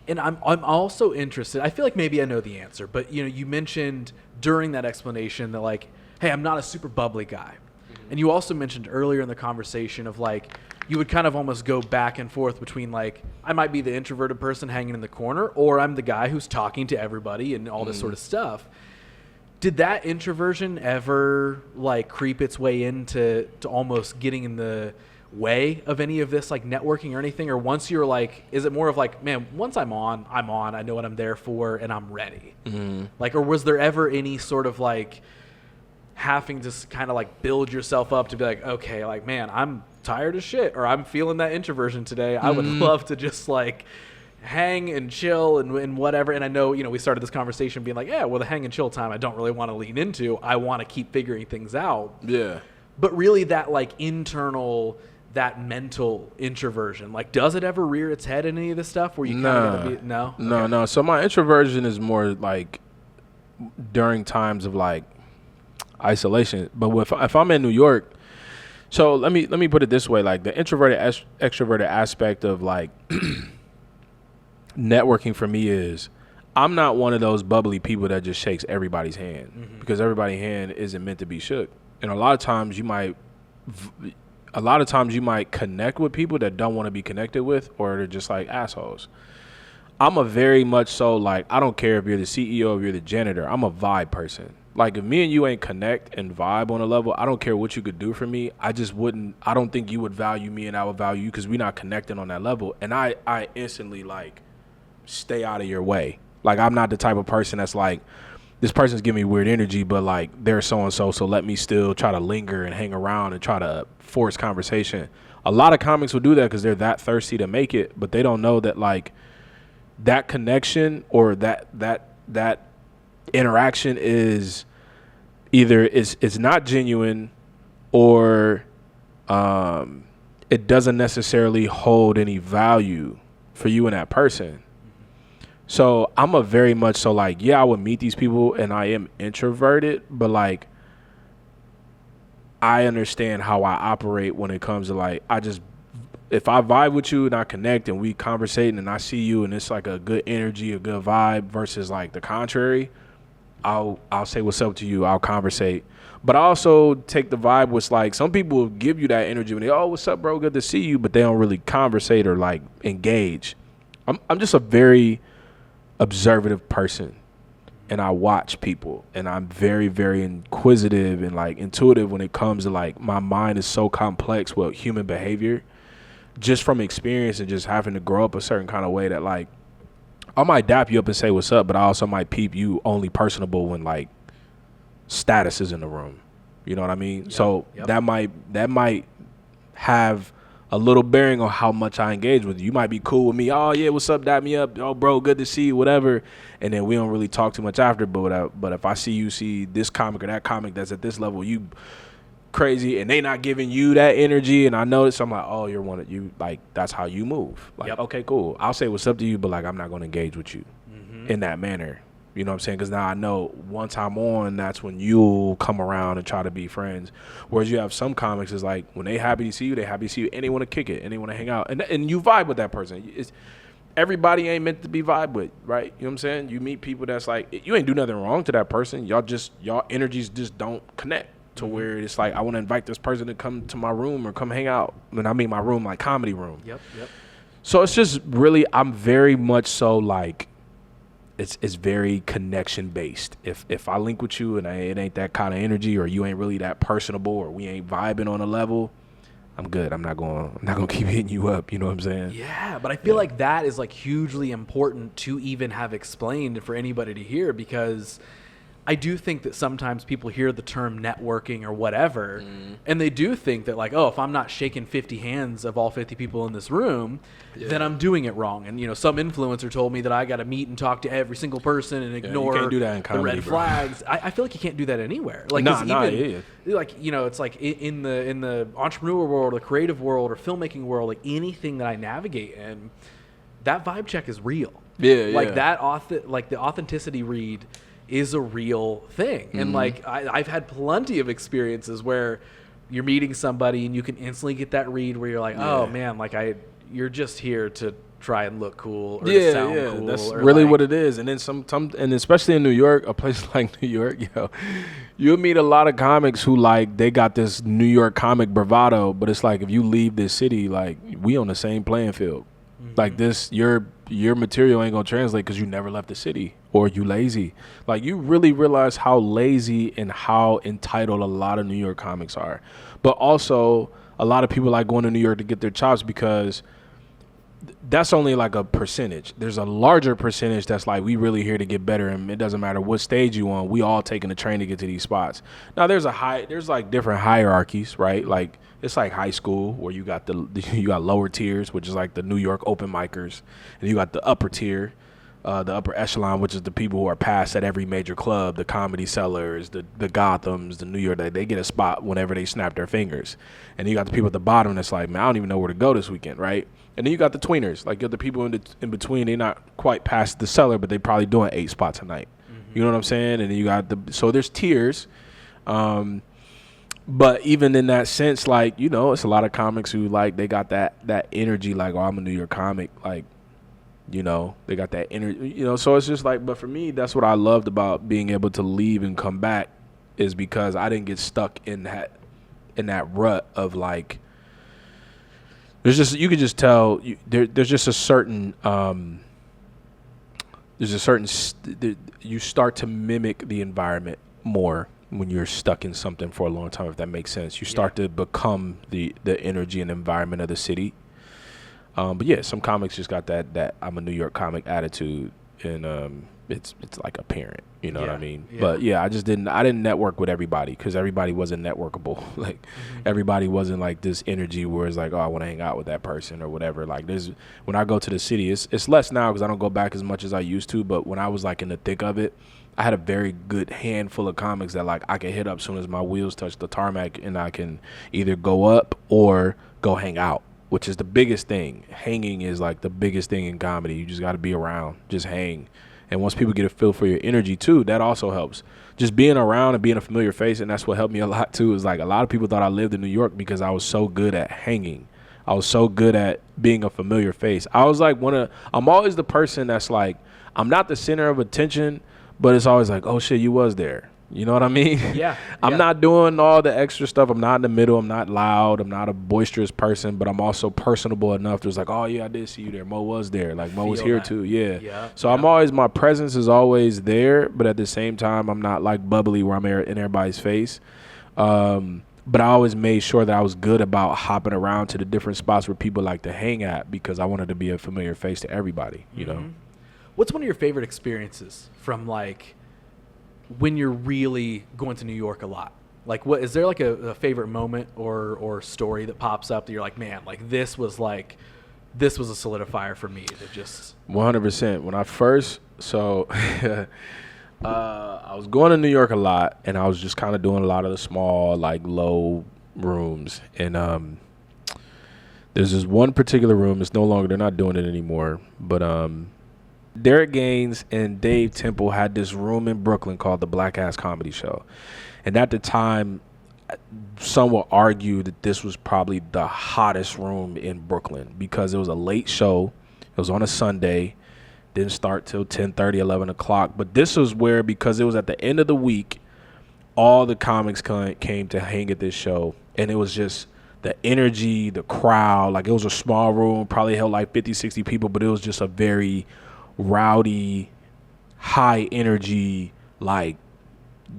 And I'm also interested. I feel like maybe I know the answer, but you mentioned during that explanation that like, hey, I'm not a super bubbly guy. Mm-hmm. And you also mentioned earlier in the conversation of like, you would kind of almost go back and forth between like, I might be the introverted person hanging in the corner, or I'm the guy who's talking to everybody and all this sort of stuff. Did that introversion ever like creep its way into almost getting in the way of any of this like networking or anything? Or once you're like, is it more of like, man, once I'm on, I know what I'm there for and I'm ready. Mm-hmm. Like, or was there ever any sort of like having to kind of like build yourself up to be like, okay, like, man, I'm tired as shit, or I'm feeling that introversion today. I would love to just like hang and chill and whatever. And I know, we started this conversation being like, yeah, well, the hang and chill time I don't really want to lean into. I want to keep figuring things out. Yeah. But really that like internal, that mental introversion, like does it ever rear its head in any of this stuff where you kind of no? Okay. No. So my introversion is more like during times of like isolation. But if I'm in New York, so let me put it this way, like the introverted extroverted aspect of like networking for me is I'm not one of those bubbly people that just shakes everybody's hand because everybody's hand isn't meant to be shook. And a lot of times you might connect with people that don't want to be connected with, or they're just like assholes. I'm a very much so like, I don't care if you're the CEO, if you're the janitor, I'm a vibe person. Like if me and you ain't connect and vibe on a level, I don't care what you could do for me. I don't think you would value me and I would value you because we're not connecting on that level. And I instantly like stay out of your way. Like I'm not the type of person that's like, this person's giving me weird energy, but like they're so-and-so, so let me still try to linger and hang around and try to force conversation. A lot of comics will do that because they're that thirsty to make it, but they don't know that like that connection or that interaction is either it's not genuine or it doesn't necessarily hold any value for you and that person. So I'm a very much so like, yeah, I would meet these people and I am introverted, but like I understand how I operate when it comes to like, if I vibe with you and I connect and we conversating and I see you and it's like a good energy, a good vibe versus like the contrary, I'll say what's up to you. I'll conversate. But I also take the vibe with like some people will give you that energy when they, oh, what's up, bro? Good to see you. But they don't really conversate or like engage. I'm just a very observative person and I watch people and I'm very, very inquisitive and like intuitive when it comes to like my mind is so complex with human behavior just from experience and just having to grow up a certain kind of way that like I might dap you up and say what's up, but I also might peep you only personable when like status is in the room. You know what I mean? Yep, so that might have a little bearing on how much I engage with you. You might be cool with me. Oh yeah, what's up? Dap me up. Oh bro, good to see you. Whatever. And then we don't really talk too much after. But if I see this comic or that comic that's at this level, you crazy, and they not giving you that energy, and I notice I'm like, oh, you're one of you. Like that's how you move. Like okay, cool. I'll say what's up to you, but like I'm not gonna engage with you in that manner. You know what I'm saying? Because now I know once I'm on, that's when you'll come around and try to be friends. Whereas you have some comics is like when they happy to see you, they happy to see you, and they want to kick it, and they want to hang out, and you vibe with that person. Everybody ain't meant to be vibe with, right? You know what I'm saying? You meet people that's like, you ain't do nothing wrong to that person. Y'all energies just don't connect to where it's like, I want to invite this person to come to my room or come hang out. And I mean my room, like comedy room. Yep. So it's just really, I'm very much so like, it's very connection based. If I link with you and it ain't that kind of energy, or you ain't really that personable, or we ain't vibing on a level, I'm good. I'm not gonna keep hitting you up. You know what I'm saying? Yeah, but I feel like that is like hugely important to even have explained for anybody to hear, because I do think that sometimes people hear the term networking or whatever, and they do think that like, oh, if I'm not shaking 50 hands of all 50 people in this room, then I'm doing it wrong. And, you know, some influencer told me that I got to meet and talk to every single person and ignore you can't do that in comedy, the red flags. I feel like you can't do that anywhere. Like, like, you know, it's like in the entrepreneur world, or creative world, or filmmaking world, like anything that I navigate in, that vibe check is real. Like that like the authenticity read is a real thing. And like I've had plenty of experiences where you're meeting somebody and you can instantly get that read where you're like, oh man, like you're just here to try and look cool or to sound cool. That's really like, what it is. And then some and especially in New York, a place like New York, you'll meet a lot of comics who like they got this New York comic bravado, but it's like if you leave this city, like we on the same playing field. Like this, your material ain't gonna translate because you never left the city, or you lazy. Like you really realize how lazy and how entitled a lot of New York comics are. But also a lot of people like going to New York to get their chops because that's only like a percentage. There's a larger percentage that's like, we really here to get better, and it doesn't matter what stage you on. We all taking the train to get to these spots. Now there's like different hierarchies, right? Like it's like high school where you got you got lower tiers, which is like the New York open micers, and you got the upper tier, the upper echelon, which is the people who are passed at every major club, the Comedy Sellers, the Gothams, the New York. They get a spot whenever they snap their fingers. And you got the people at the bottom that's like, man, I don't even know where to go this weekend, right? And then you got the tweeners, like you got the people in between. They're not quite past the cellar, but they probably doing 8 spots a night. You know what I'm saying? And then you got so there's tiers. But even in that sense, like, you know, it's a lot of comics who like they got that energy, like, oh, I'm a New York comic, like, They got that energy, so it's just like, but for me, that's what I loved about being able to leave and come back, is because I didn't get stuck in that rut of like, you could just tell there's just a certain, you start to mimic the environment more when you're stuck in something for a long time, if that makes sense. You start to become the energy and environment of the city. But yeah, some comics just got that I'm a New York comic attitude, and it's like apparent, you know what I mean? Yeah. But yeah, I didn't network with everybody, because everybody wasn't networkable. Like everybody wasn't like this energy where it's like, oh, I want to hang out with that person or whatever. Like when I go to the city, it's less now because I don't go back as much as I used to. But when I was like in the thick of it, I had a very good handful of comics that like I can hit up as soon as my wheels touch the tarmac, and I can either go up or go hang out, which is the biggest thing. Hanging is like the biggest thing in comedy. You just got to be around, just hang. And once people get a feel for your energy too, that also helps. Just being around and being a familiar face, and that's what helped me a lot too, is like a lot of people thought I lived in New York because I was so good at hanging. I was so good at being a familiar face. I was like I'm always the person that's like, I'm not the center of attention, but it's always like, oh shit, you was there. You know what I mean? Yeah. I'm not doing all the extra stuff. I'm not in the middle. I'm not loud. I'm not a boisterous person, but I'm also personable enough to, like, oh yeah, I did see you there. Mo was there. Like Mo was here too. Yeah. So I'm always, my presence is always there, but at the same time, I'm not like bubbly where I'm in everybody's face. But I always made sure that I was good about hopping around to the different spots where people like to hang at, because I wanted to be a familiar face to everybody, you know? What's one of your favorite experiences from like when you're really going to New York a lot? Like, what is there like a favorite moment or story that pops up that you're like, man, like this was a solidifier for me to just 100%. When I first, I was going to New York a lot, and I was just kind of doing a lot of the small, like low rooms. And there's this one particular room. It's no longer, they're not doing it anymore. But Derek Gaines and Dave Temple had this room in Brooklyn called the Black Ass Comedy Show. And at the time, some will argue that this was probably the hottest room in Brooklyn because it was a late show. It was on a Sunday. Didn't start till 10:30, 11 o'clock. But this was where, because it was at the end of the week, all the comics came to hang at this show. And it was just the energy, the crowd. Like, it was a small room, probably held like 50, 60 people, but it was just a very rowdy, high energy, like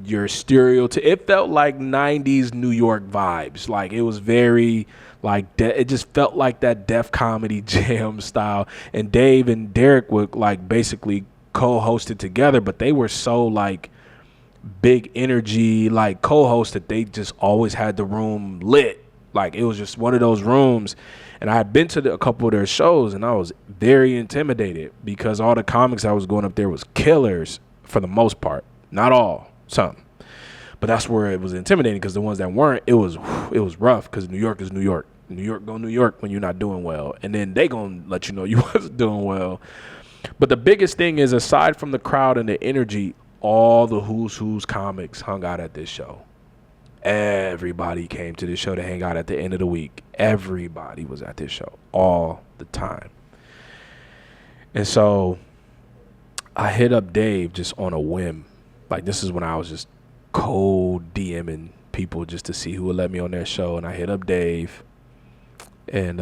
your it felt like 90s New York vibes. Like, it was very like it just felt like that Def Comedy Jam style. And Dave and Derek would like basically co-host it together, but they were so like big energy, like co-host, that they just always had the room lit. Like, it was just one of those rooms. And I had been to a couple of their shows, and I was very intimidated because all the comics I was going up there was killers for the most part. Not all, some. But that's where it was intimidating, because the ones that weren't, it was rough, because New York is New York. New York go New York when you're not doing well. And then they going to let you know you wasn't doing well. But the biggest thing is, aside from the crowd and the energy, all the who's comics hung out at this show. Everybody came to this show to hang out at the end of the week. Everybody was at this show all the time. And so I hit up Dave just on a whim. Like, this is when I was just cold DMing people just to see who would let me on their show. And I hit up Dave, and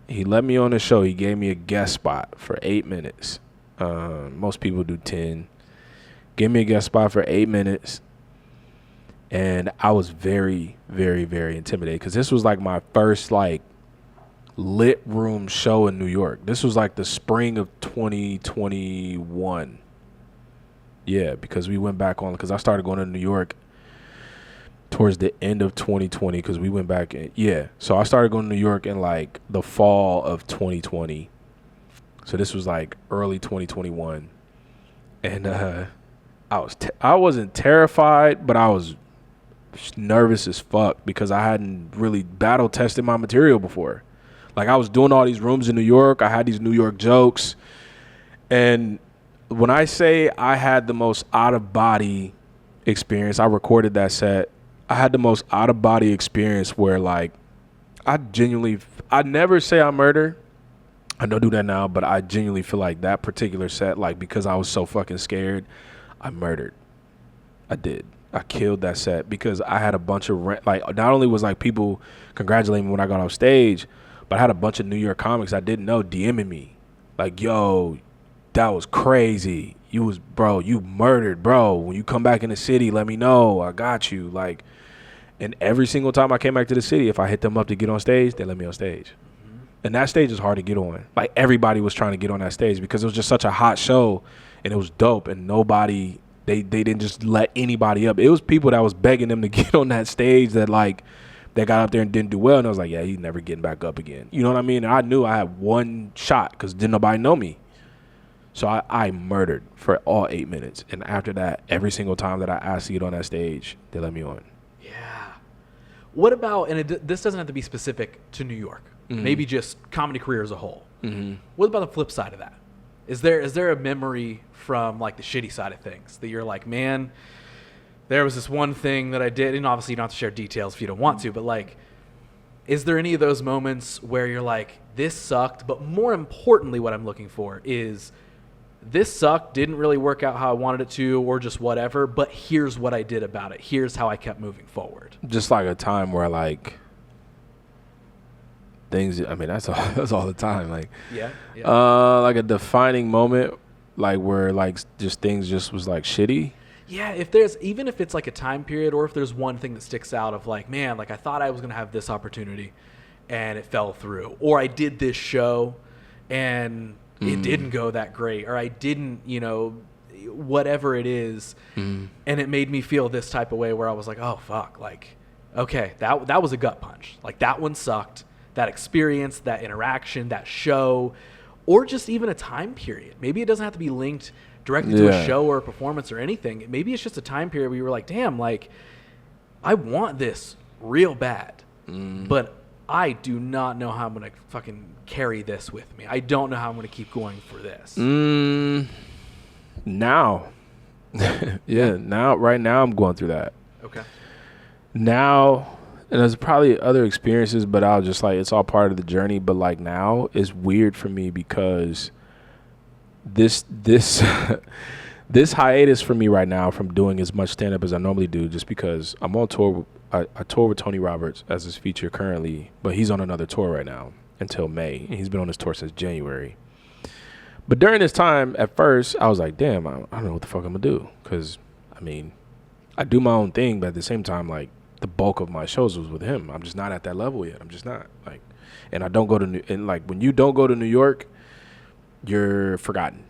he let me on the show. He gave me a guest spot for 8 minutes. Most people do 10. Gave me a guest spot for 8 minutes. And I was very, very, very intimidated, because this was like my first like lit room show in New York. This was like the spring of 2021. Yeah, because we went back on, because I started going to New York towards the end of 2020, because we went back so I started going to New York in like the fall of 2020. So this was like early 2021. And I wasn't terrified, but I was nervous as fuck, because I hadn't really battle tested my material before. Like, I was doing all these rooms in New York. I had these New York jokes. And when I say I had the most out-of-body experience, I recorded that set. I had the most out-of-body experience where, like, I never say I murder, I don't do that now, but I genuinely feel like that particular set, like because I was so fucking scared, I murdered. I did. I killed that set because I had a bunch of like not only was like people congratulating me when I got off stage, but I had a bunch of New York comics I didn't know DMing me like, "Yo, that was crazy. You murdered, bro. When you come back in the city, let me know. I got you." Like, and every single time I came back to the city, if I hit them up to get on stage, they let me on stage. And that stage is hard to get on. Like, everybody was trying to get on that stage because it was just such a hot show and it was dope, and nobody, they didn't just let anybody up. It was people that was begging them to get on that stage that like they got up there and didn't do well, and I was like, yeah, he's never getting back up again. You know what I mean? And I knew I had one shot because didn't nobody know me. So I murdered for all 8 minutes. And after that, every single time that I asked to get on that stage, they let me on. Yeah. What about, and this doesn't have to be specific to New York, maybe just comedy career as a whole. What about the flip side of that? Is there a memory from like the shitty side of things that you're like, man, there was this one thing that I did, and obviously you don't have to share details if you don't want to, but like, is there any of those moments where you're like, this sucked, but more importantly, what I'm looking for is this sucked, didn't really work out how I wanted it to, or just whatever, but here's what I did about it. Here's how I kept moving forward. Just like a time where like things, I mean, that's all the time. Like, yeah. like a defining moment, like where like just things just was like shitty. Yeah, even if it's like a time period, or if there's one thing that sticks out of like, man, like I thought I was going to have this opportunity and it fell through, or I did this show and it didn't go that great, or I didn't, whatever it is, and it made me feel this type of way where I was like, oh, fuck, like, okay, that was a gut punch. Like, that one sucked. That experience, that interaction, that show, or just even a time period. Maybe it doesn't have to be linked directly to a show or a performance or anything. Maybe it's just a time period where you were like, damn, like, I want this real bad, but I do not know how I'm going to fucking carry this with me. I don't know how I'm going to keep going for this. Now. Right now I'm going through that. Okay. Now, and there's probably other experiences, but I'll just like, it's all part of the journey. But like now is weird for me because this this hiatus for me right now from doing as much stand-up as I normally do, just because I'm on tour. I tour with Tony Roberts as his feature currently, but he's on another tour right now until May. And he's been on this tour since January. But during this time, at first, I was like, damn, I don't know what the fuck I'm going to do. Because, I mean, I do my own thing, but at the same time, like, the bulk of my shows was with him. I'm just not at that level yet. I'm just not. Like, and I don't go to, and like, when you don't go to New York, you're forgotten.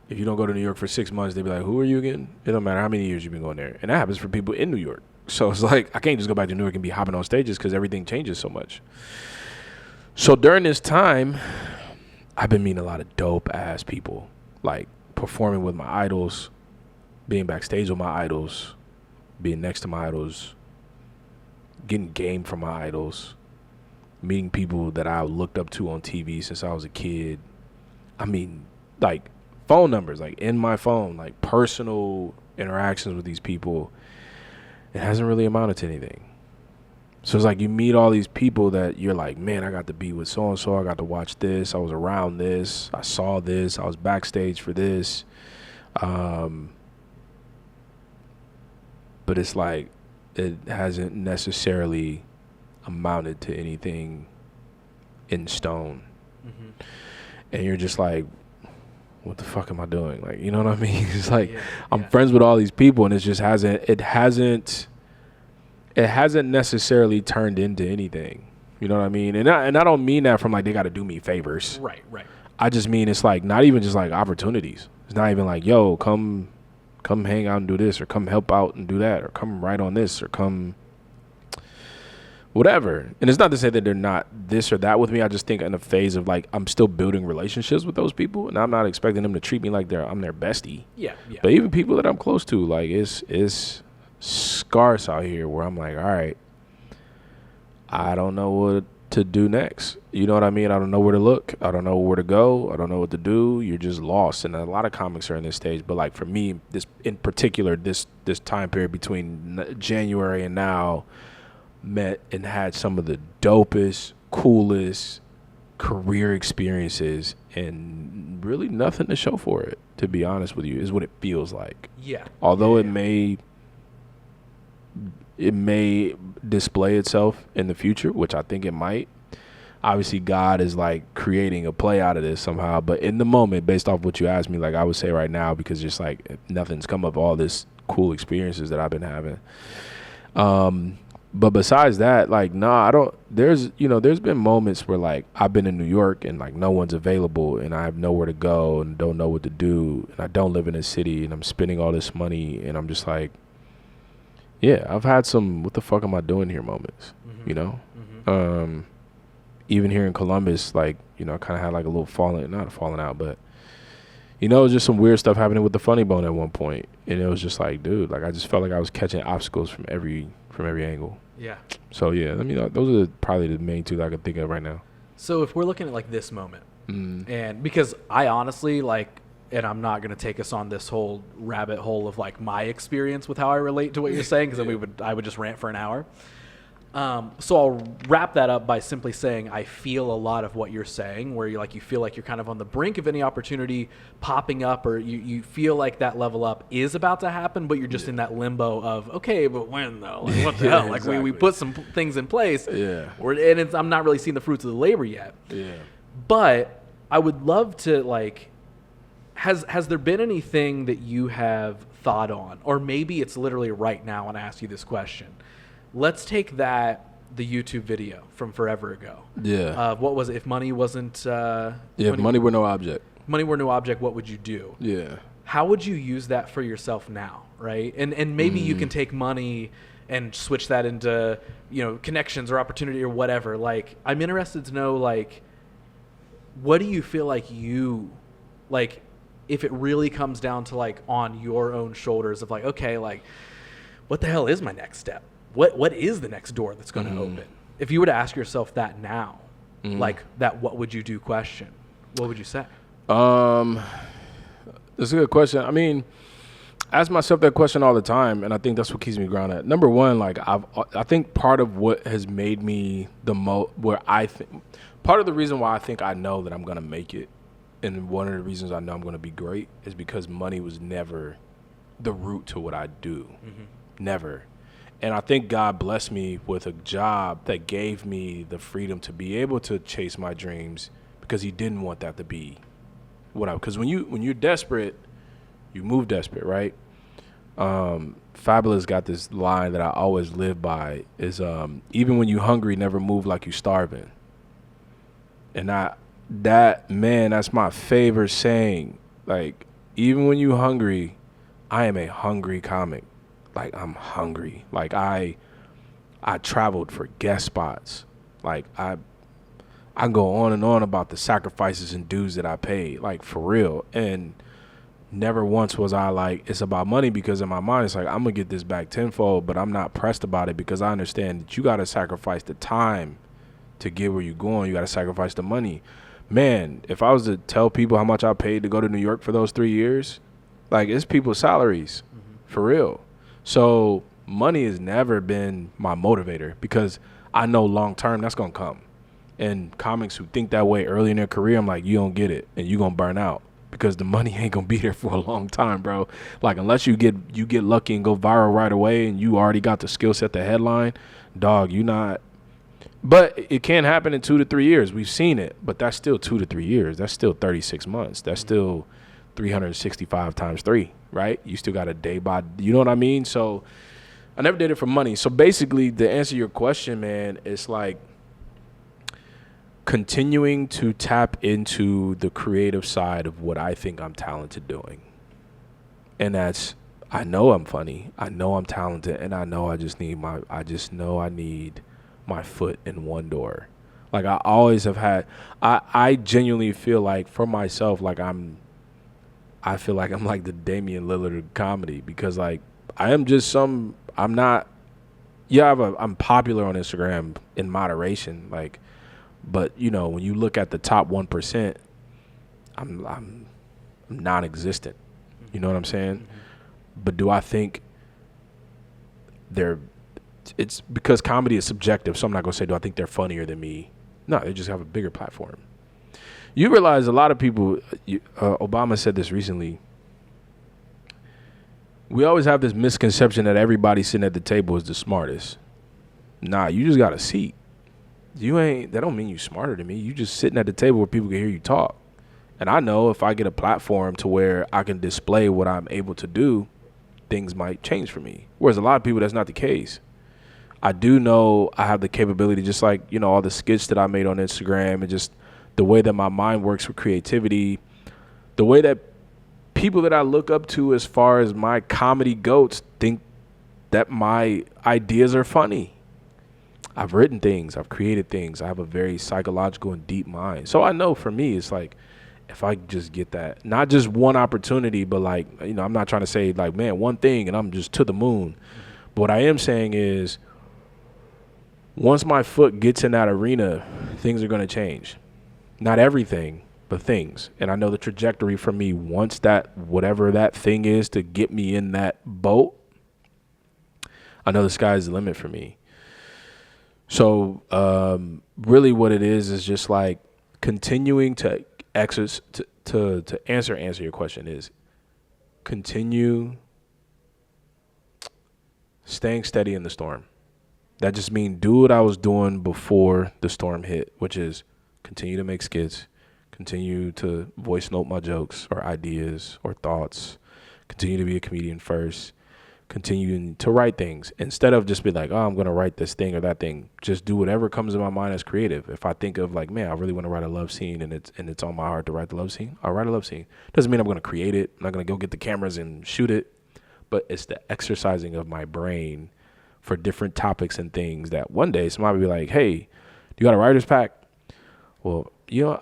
If you don't go to New York for 6 months, they be like, who are you again? It don't matter how many years you've been going there. And that happens for people in New York. So it's like, I can't just go back to New York and be hopping on stages because everything changes so much. So during this time, I've been meeting a lot of dope ass people, like performing with my idols, being backstage with my idols, being next to my idols, getting game from my idols, meeting people that I looked up to on TV since I was a kid. I mean, like phone numbers, like in my phone, like personal interactions with these people. It hasn't really amounted to anything. So it's like you meet all these people that you're like, man, I got to be with so-and-so. I got to watch this. I was around this. I saw this. I was backstage for this. But it's like it hasn't necessarily amounted to anything in stone. And you're just like, what the fuck am I doing? Like, you know what I mean? It's like I'm friends with all these people, and it just hasn't necessarily turned into anything. You know what I mean? And I don't mean that from like they got to do me favors. Right. I just mean it's like not even just like opportunities. It's not even like, yo, come hang out and do this, or come help out and do that, or come write on this, or come whatever. And it's not to say that they're not this or that with me. I just think in a phase of like I'm still building relationships with those people, and I'm not expecting them to treat me like I'm their bestie. Yeah. But even people that I'm close to, like it's scarce out here where I'm like, all right, I don't know what to do next. You know what I mean? I don't know where to look. I don't know where to go. I don't know what to do. You're just lost. And a lot of comics are in this stage. But like for me, this in particular, this time period between January and now, met and had some of the dopest, coolest, career experiences and really nothing to show for it, to be honest with you, is what it feels like. Yeah. Although Yeah. it may display itself in the future, which I think it might. Obviously, God is like creating a play out of this somehow. But in the moment, based off what you asked me, like I would say right now, because just like nothing's come of all this cool experiences that I've been having. But besides that, like, I don't, there's been moments where like I've been in New York and like no one's available and I have nowhere to go and don't know what to do. And I don't live in a city and I'm spending all this money and I'm just like, yeah, I've had some, what the fuck am I doing here moments, you know? Even here in Columbus, like, I kind of had like a little not falling out, but, just some weird stuff happening with the funny bone at one point. And it was just like, dude, like I just felt like I was catching obstacles from every angle. Yeah. So, yeah, those are probably the main two that I can think of right now. So if we're looking at like this moment, and because I honestly like, and I'm not going to take us on this whole rabbit hole of like my experience with how I relate to what you're saying, because then I would just rant for an hour. So I'll wrap that up by simply saying I feel a lot of what you're saying, where you feel like you're kind of on the brink of any opportunity popping up, or you feel like that level up is about to happen, but you're just in that limbo of, okay, but when though? Like, what the hell? Like exactly. we put some things in place, and I'm not really seeing the fruits of the labor yet. Yeah. But I would love to like, has there been anything that you have thought on, or maybe it's literally right now when I ask you this question? Let's take the YouTube video from forever ago. Yeah. What was it? If money wasn't... if money were no object. Money were no object, what would you do? Yeah. How would you use that for yourself now, right? And maybe you can take money and switch that into, connections or opportunity or whatever. Like, I'm interested to know, like, what do you feel like if it really comes down to, like, on your own shoulders of, like, okay, like, what the hell is my next step? What is the next door that's going to open? If you were to ask yourself that now, like that what would you do question, what would you say? That's a good question. I mean, I ask myself that question all the time, and I think that's what keeps me grounded. Number one, like I think part of what has made me part of the reason why I think I know that I'm going to make it, and one of the reasons I know I'm going to be great, is because money was never the root to what I do. Never. And I think God blessed me with a job that gave me the freedom to be able to chase my dreams, because he didn't want that to be because when you're desperate, you move desperate, right? Fabulous got this line that I always live by is, even when you hungry, never move like you starving. And that's my favorite saying. Like, even when you hungry, I am a hungry comic. Like, I'm hungry. Like, I traveled for guest spots. Like, I go on and on about the sacrifices and dues that I paid, like, for real. And never once was I like, it's about money, because in my mind, it's like, I'm going to get this back tenfold, but I'm not pressed about it, because I understand that you got to sacrifice the time to get where you're going. You got to sacrifice the money. Man, if I was to tell people how much I paid to go to New York for those 3 years, like, it's people's salaries, for real. So money has never been my motivator, because I know long term that's going to come. And comics who think that way early in their career, I'm like, you don't get it, and you're going to burn out, because the money ain't going to be there for a long time, bro. Like, unless you get lucky and go viral right away and you already got the skill set, the headline, dog, you not. But it can happen in 2 to 3 years. We've seen it, but that's still 2 to 3 years. That's still 36 months. That's still 365 times 3, right? You still got a day by, you know what I mean? So I never did it for money. So basically, to answer your question, man, it's like continuing to tap into the creative side of what I think I'm talented doing. And that's, I know I'm funny, I know I'm talented, and I know I need my foot in one door. Like, I always have had, I genuinely feel like for myself, like I feel like I'm like the Damian Lillard of comedy, because like I'm popular on Instagram in moderation, like, but when you look at the top 1%, I'm non-existent. You know what I'm saying? But do I think it's because comedy is subjective, so I'm not gonna say, do I think they're funnier than me? No, they just have a bigger platform. You realize a lot of people, Obama said this recently. We always have this misconception that everybody sitting at the table is the smartest. Nah, you just got a seat. That don't mean you smarter than me. You just sitting at the table where people can hear you talk. And I know if I get a platform to where I can display what I'm able to do, things might change for me. Whereas a lot of people, that's not the case. I do know I have the capability, just like, all the skits that I made on Instagram and just the way that my mind works with creativity, the way that people that I look up to as far as my comedy goats think that my ideas are funny. I've written things. I've created things. I have a very psychological and deep mind. So I know for me, it's like, if I just get that, not just one opportunity, but like, I'm not trying to say like, man, one thing and I'm just to the moon. But what I am saying is once my foot gets in that arena, things are going to change. Not everything, but things. And I know the trajectory for me, once that, whatever that thing is to get me in that boat, I know the sky's the limit for me. So really what it is just like continuing to answer your question is continue staying steady in the storm. That just means do what I was doing before the storm hit, which is continue to make skits, continue to voice note my jokes or ideas or thoughts, continue to be a comedian first, continue to write things instead of just be like, oh, I'm going to write this thing or that thing. Just do whatever comes in my mind as creative. If I think of like, man, I really want to write a love scene and it's on my heart to write the love scene, I'll write a love scene. Doesn't mean I'm going to create it. I'm not going to go get the cameras and shoot it, but it's the exercising of my brain for different topics and things that one day somebody will be like, hey, do you got a writer's pack? Well,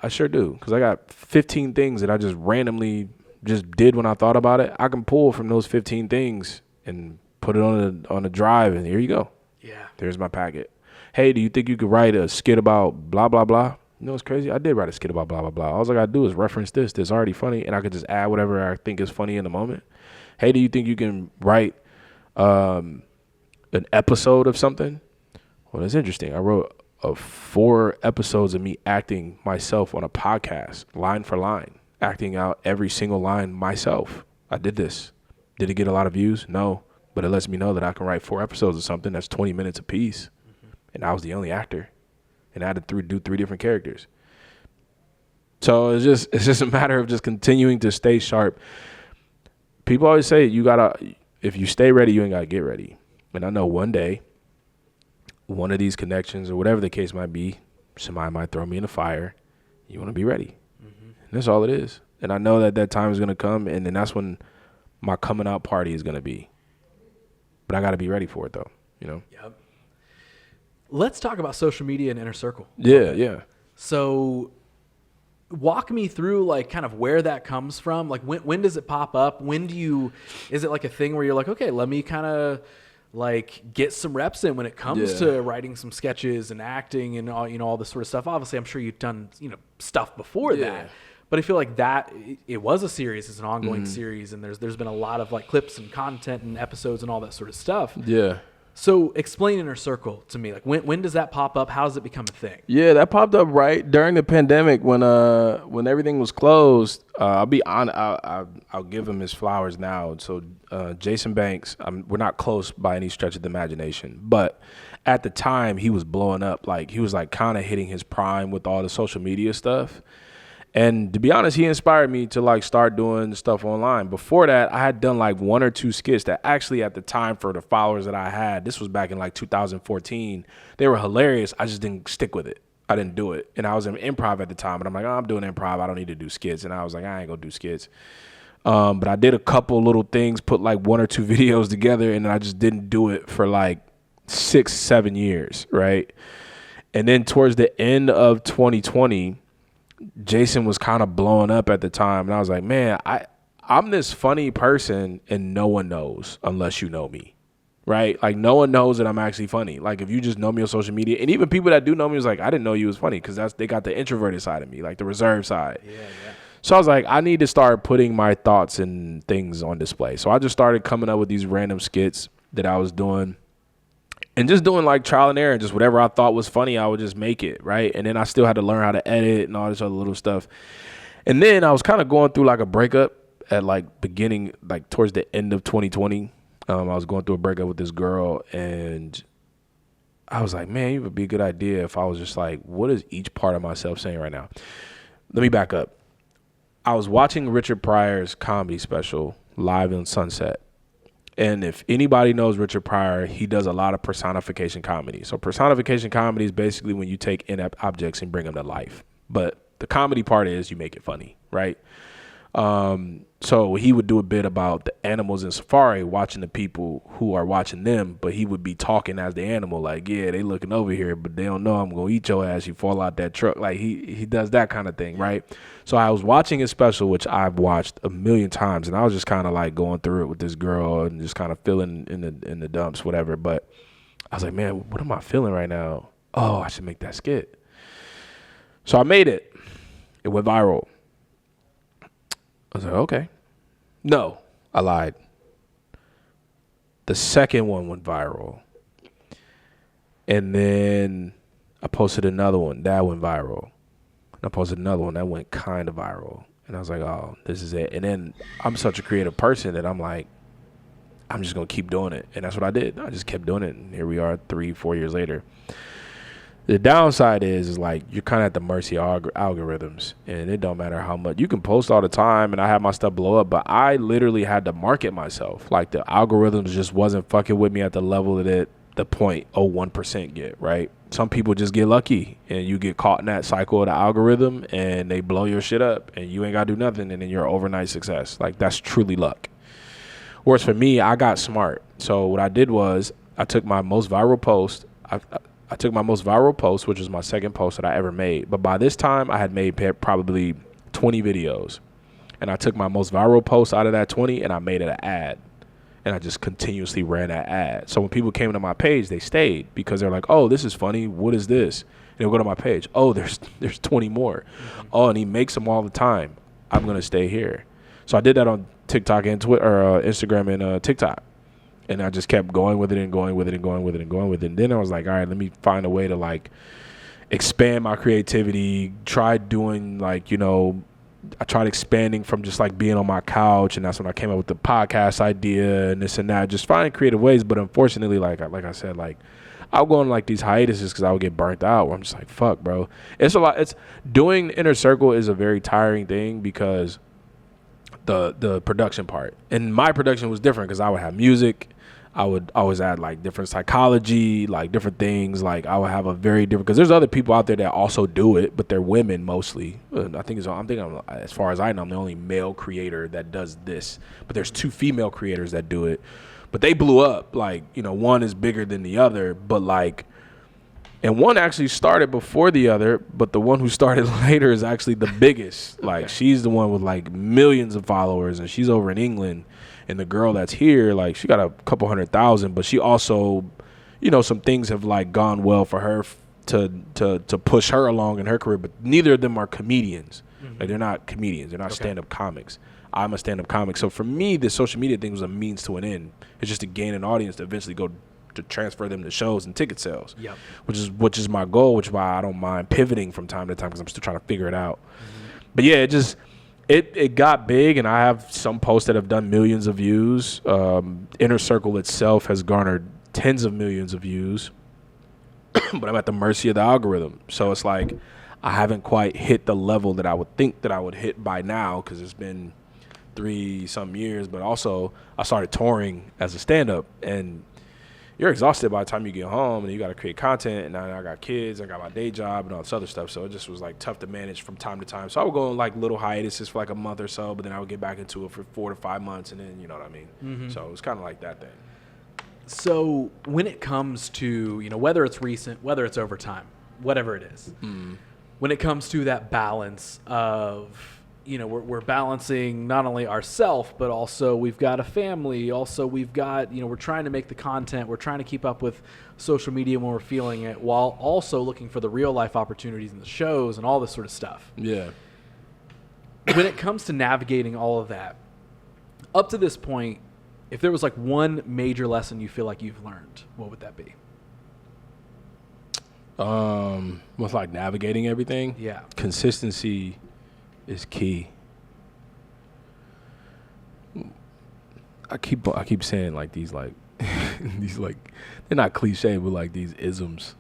I sure do, because I got 15 things that I just randomly just did when I thought about it. I can pull from those 15 things and put it on a drive, and here you go. Yeah. There's my packet. Hey, do you think you could write a skit about blah, blah, blah? It's crazy. I did write a skit about blah, blah, blah. All I got to do is reference this. This is already funny, and I could just add whatever I think is funny in the moment. Hey, do you think you can write an episode of something? Well, that's interesting. I wrote 4 episodes of me acting myself on a podcast, line for line, acting out every single line myself. I did this. Did it get a lot of views? No, but it lets me know that I can write 4 episodes of something that's 20 minutes a piece, and I was the only actor, and I had to do 3 different characters. So it's just a matter of just continuing to stay sharp. People always say if you stay ready, you ain't gotta get ready. And I know one day, one of these connections or whatever the case might be, somebody might throw me in the fire. You want to be ready. And that's all it is. And I know that time is going to come, and then that's when my coming out party is going to be. But I got to be ready for it, though. Yep. Let's talk about social media and Inner Circle. Yeah. So walk me through like kind of where that comes from. Like when does it pop up? Is it like a thing where you're like, okay, let me kind of like get some reps in when it comes to writing some sketches and acting and all this sort of stuff. Obviously, I'm sure you've done stuff before that, but I feel like that it was a series, it's an ongoing series, and there's been a lot of like clips and content and episodes and all that sort of stuff. Yeah. So explain Inner Circle to me. Like when does that pop up? How does it become a thing? Yeah, that popped up right during the pandemic when everything was closed. I'll be on. I'll give him his flowers now. So Jason Banks, we're not close by any stretch of the imagination, but at the time he was blowing up. Like he was like kind of hitting his prime with all the social media stuff. And to be honest, he inspired me to like start doing stuff online. Before that, I had done like 1 or 2 skits that actually at the time for the followers that I had, this was back in like 2014, they were hilarious. I just didn't stick with it. I didn't do it. And I was in improv at the time, and I'm like, oh, I'm doing improv. I don't need to do skits. And I was like, I ain't gonna do skits. But I did a couple little things, put like 1 or 2 videos together, and then I just didn't do it for like 6-7 years, right? And then towards the end of 2020, Jason was kind of blowing up at the time, and I was like, man, I'm this funny person, and no one knows unless you know me, right? Like, no one knows that I'm actually funny. Like, if you just know me on social media, and even people that do know me was like, I didn't know you was funny, because they got the introverted side of me, like the reserved side. Yeah. So I was like, I need to start putting my thoughts and things on display. So I just started coming up with these random skits that I was doing, And just doing like trial and error, and just whatever I thought was funny, I would just make it, right? And then I still had to learn how to edit and all this other little stuff. And then I was kind of going through like a breakup at like beginning, like towards the end of 2020. I was going through a breakup with this girl, and I was like, man, it would be a good idea if I was just like, what is each part of myself saying right now? Let me back up. I was watching Richard Pryor's comedy special live on Sunset. And if anybody knows Richard Pryor, he does a lot of personification comedy. So personification comedy is basically when you take inept objects and bring them to life. But the comedy part is you make it funny, right? So he would do a bit about the animals in safari, watching the people who are watching them, but he would be talking as the animal, like, yeah, they looking over here, but they don't know I'm going to eat your ass. You fall out that truck. Like he does that kind of thing, right? So I was watching his special, which I've watched a million times, and I was just kind of like going through it with this girl and just kind of feeling in the dumps, whatever. But I was like, man, what am I feeling right now? Oh, I should make that skit. So I made it. It went viral. I was like, okay. No, I lied. The second one went viral. And then I posted another one. That went viral. And I posted another one. That went kind of viral. And I was like, oh, this is it. And then I'm such a creative person that I'm like, I'm just going to keep doing it. And that's what I did. I just kept doing it. And here we are 3-4 years later. The downside is like you're kind of at the mercy of algorithms, and it don't matter how much you can post all the time, and I have my stuff blow up, but I literally had to market myself. Like the algorithms just wasn't fucking with me at the level that the 0.01% get, right? Some people just get lucky, and you get caught in that cycle of the algorithm, and they blow your shit up, and you ain't got to do nothing, and then you're overnight success. Like that's truly luck. Whereas for me, I got smart. So what I did was I took my most viral post. I took my most viral post, which was my second post that I ever made. But by this time, I had made probably 20 videos. And I took my most viral post out of that 20, and I made it an ad. And I just continuously ran that ad. So when people came to my page, they stayed because they're like, oh, this is funny. What is this? And they'll go to my page. Oh, there's 20 more. Mm-hmm. Oh, and he makes them all the time. I'm going to stay here. So I did that on TikTok and Twitter, or Instagram and TikTok. And I just kept going with it and going with it and going with it and going with it. And then I was like, all right, let me find a way to like expand my creativity. Try doing like, you know, I tried expanding from just like being on my couch. And that's when I came up with the podcast idea and this and that, just finding creative ways. But unfortunately, like I said, like I'll go on like these hiatuses because I would get burnt out where I'm just like, fuck, bro. It's a lot. It's doing Inner Circle is a very tiring thing because the production part. And my production was different because I would have music. I would always add like different psychology, like different things. Like I would have a very different, because there's other people out there that also do it, but they're women mostly. I think as far as I know, I'm the only male creator that does this. But there's 2 female creators that do it, but they blew up. Like, you know, one is bigger than the other, but like, and one actually started before the other, but the one who started later is actually the biggest. Like she's the one with like millions of followers, and she's over in England. And the girl that's here, like, she got a couple 100,000, but she also, you know, some things have like gone well for her to push her along in her career. But neither of them are comedians. Mm-hmm. Like they're not comedians. They're not stand-up comics. I'm a stand-up comic. So for me, the social media thing was a means to an end. It's just to gain an audience to eventually go to transfer them to shows and ticket sales. Yep. Which is my goal. Which is why I don't mind pivoting from time to time because I'm still trying to figure it out. Mm-hmm. But yeah, it got big, and I have some posts that have done millions of views. Inner Circle itself has garnered tens of millions of views, but I'm at the mercy of the algorithm. So it's like I haven't quite hit the level that I would think that I would hit by now because it's been 3-some years. But also I started touring as a stand-up, and you're exhausted by the time you get home, and you got to create content, and now I got kids, I got my day job and all this other stuff, so it just was like tough to manage from time to time. So I would go on like little hiatuses for like a month or so, but then I would get back into it for 4 to 5 months, and then you know what I mean. Mm-hmm. So it was kind of like that thing. So when it comes to, you know, whether it's recent, whether it's over time, whatever it is, when it comes to that balance of, you know, we're balancing not only ourselves, but also we've got a family. Also, we've got, you know, we're trying to make the content. We're trying to keep up with social media when we're feeling it, while also looking for the real life opportunities in the shows and all this sort of stuff. Yeah. When it comes to navigating all of that, up to this point, if there was like one major lesson you feel like you've learned, what would that be? With like navigating everything. Yeah. Consistency is key. I keep saying like these like these like they're not cliche, but like these isms.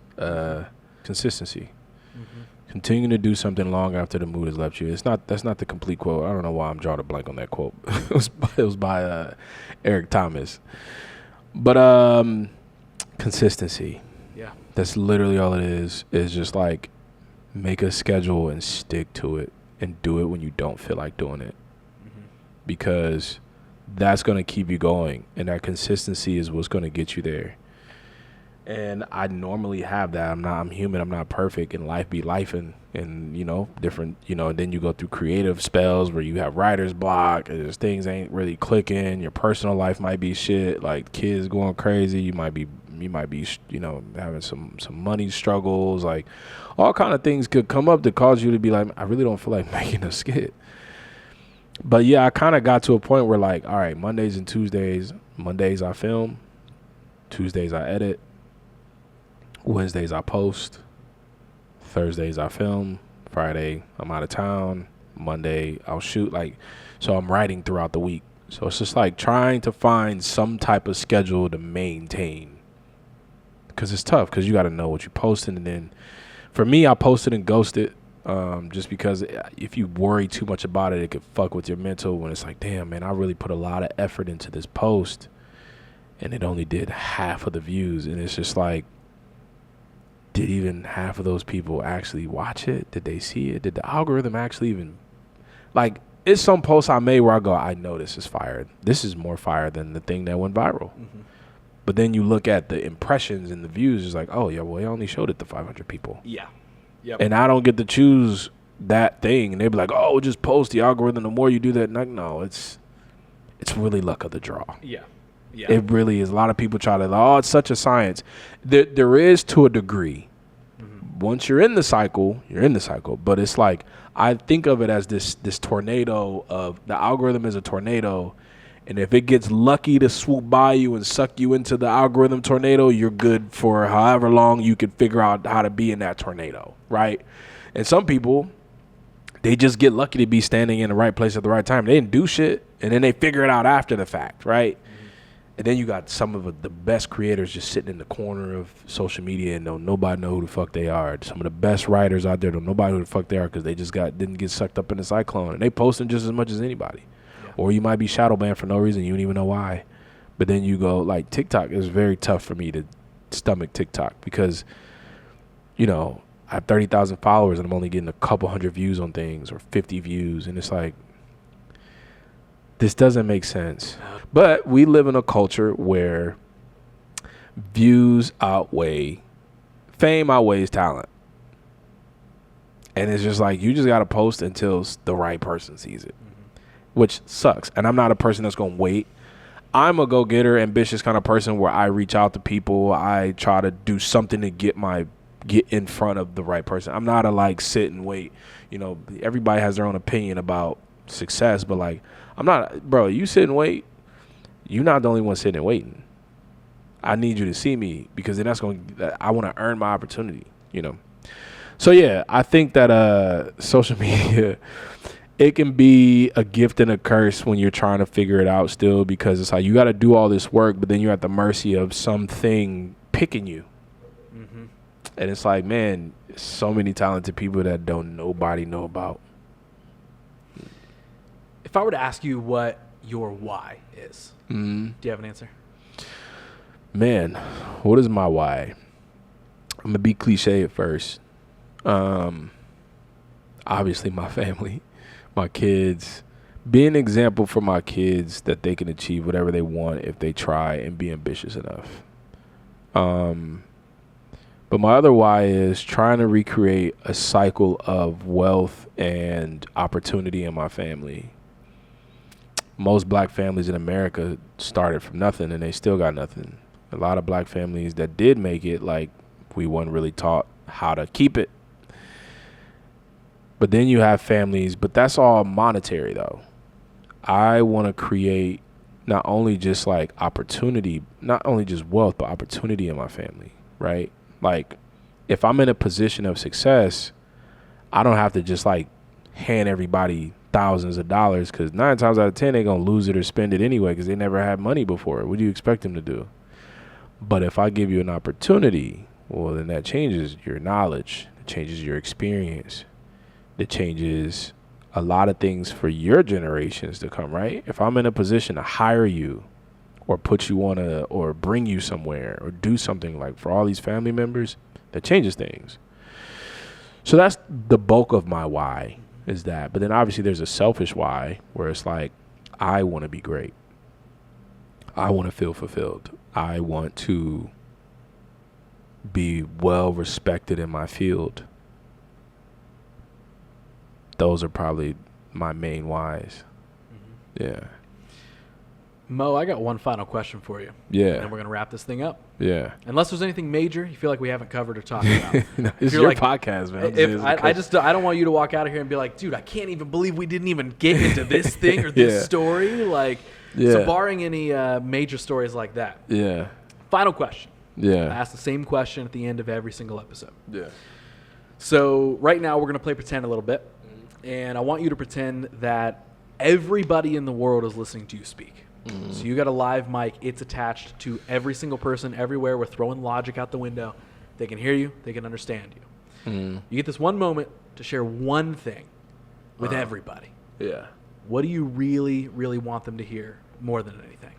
Consistency. Mm-hmm. Continuing to do something long after the mood has left you. That's not the complete quote. I don't know why I'm drawing a blank on that quote. it was by Eric Thomas. But consistency. Yeah. That's literally all it is. Is just like make a schedule and stick to it and do it when you don't feel like doing it. Mm-hmm. Because that's going to keep you going, and that consistency is what's going to get you there. And I normally have that. I'm human. I'm not perfect, and life be life, and different, and then you go through creative spells where you have writer's block, and just things ain't really clicking. Your personal life might be shit, like kids going crazy. You might be having some money struggles, like all kind of things could come up to cause you to be like, I really don't feel like making a skit. But yeah, I kind of got to a point where like, all right, Mondays and Tuesdays, Mondays I film, Tuesdays I edit, Wednesdays I post, Thursdays I film, Friday I'm out of town, Monday I'll shoot. Like, so I'm writing throughout the week. So it's just like trying to find some type of schedule to maintain, because it's tough because you got to know what you're posting. And then for me, I posted and ghosted. Just because if you worry too much about it, it could fuck with your mental when it's like, damn, man, I really put a lot of effort into this post and it only did half of the views. And it's just like, did even half of those people actually watch it? Did they see it? Did the algorithm actually even, like, it's some posts I made where I go, I know this is fire. This is more fire than the thing that went viral. Mm-hmm. But then you look at the impressions and the views, it's like, oh yeah, well, they only showed it to 500 people. Yeah. Yep. And I don't get to choose that thing. And they'd be like, oh, just post the algorithm. The more you do that, like, no, it's really luck of the draw. Yeah. Yeah. It really is. A lot of people try to, oh, it's such a science. There is to a degree. Mm-hmm. Once you're in the cycle, you're in the cycle. But it's like, I think of it as this tornado of, the algorithm is a tornado. And if it gets lucky to swoop by you and suck you into the algorithm tornado, you're good for however long you can figure out how to be in that tornado, right? And some people, they just get lucky to be standing in the right place at the right time. They didn't do shit, and then they figure it out after the fact, right? Mm-hmm. And then you got some of the best creators just sitting in the corner of social media and don't nobody know who the fuck they are. Some of the best writers out there don't nobody who the fuck they are because they just didn't get sucked up in the cyclone. And they posting just as much as anybody. Or you might be shadow banned for no reason. You don't even know why. But then you go, like, TikTok is very tough for me to stomach TikTok because, I have 30,000 followers and I'm only getting a couple hundred views on things or 50 views. And it's like, this doesn't make sense. But we live in a culture where views fame outweighs talent. And it's just like, you just got to post until the right person sees it. Which sucks. And I'm not a person that's going to wait. I'm a go-getter, ambitious kind of person where I reach out to people. I try to do something to get in front of the right person. I'm not a sit and wait. Everybody has their own opinion about success, but I'm not, bro, you sit and wait. You're not the only one sitting and waiting. I need you to see me because then I want to earn my opportunity, So yeah, I think that social media, it can be a gift and a curse when you're trying to figure it out still, because it's like you got to do all this work, but then you're at the mercy of something picking you. Mm-hmm. And it's like, man, so many talented people that nobody know about. If I were to ask you what your why is, do you have an answer? Man, what is my why? I'm going to be cliche at first. Obviously my family. My kids, be an example for my kids that they can achieve whatever they want if they try and be ambitious enough. But my other why is trying to recreate a cycle of wealth and opportunity in my family. Most black families in America started from nothing and they still got nothing. A lot of black families that did make it, we weren't really taught how to keep it. But then you have families, but that's all monetary though. I want to create not only just opportunity, not only just wealth, but opportunity in my family, right? if I'm in a position of success, I don't have to just like hand everybody thousands of dollars, because 9 times out of 10 they're gonna lose it or spend it anyway because they never had money before. What do you expect them to do? But if I give you an opportunity, well, then that changes your knowledge, it changes your experience, it changes a lot of things for your generations to come, right? If I'm in a position to hire you or put you on or bring you somewhere or do something like for all these family members, that changes things. So that's the bulk of my why, is that. But then obviously there's a selfish why where it's like, I want to be great. I want to feel fulfilled. I want to be well respected in my field. Those are probably my main whys. Yeah. Mo, I got one final question for you. Yeah. And we're going to wrap this thing up. Yeah. Unless there's anything major you feel like we haven't covered or talked about. No, it's your podcast, man. I don't want you to walk out of here and be like, dude, I can't even believe we didn't even get into this thing or this story. Like, so barring any major stories like that. Yeah. Final question. Yeah. I ask the same question at the end of every single episode. Yeah. So right now we're going to play pretend a little bit. And I want you to pretend that everybody in the world is listening to you speak. So you got a live mic. It's attached to every single person everywhere. We're throwing logic out the window. They can hear you. They can understand you. You get this one moment to share one thing with everybody. Yeah. What do you really, really want them to hear more than anything?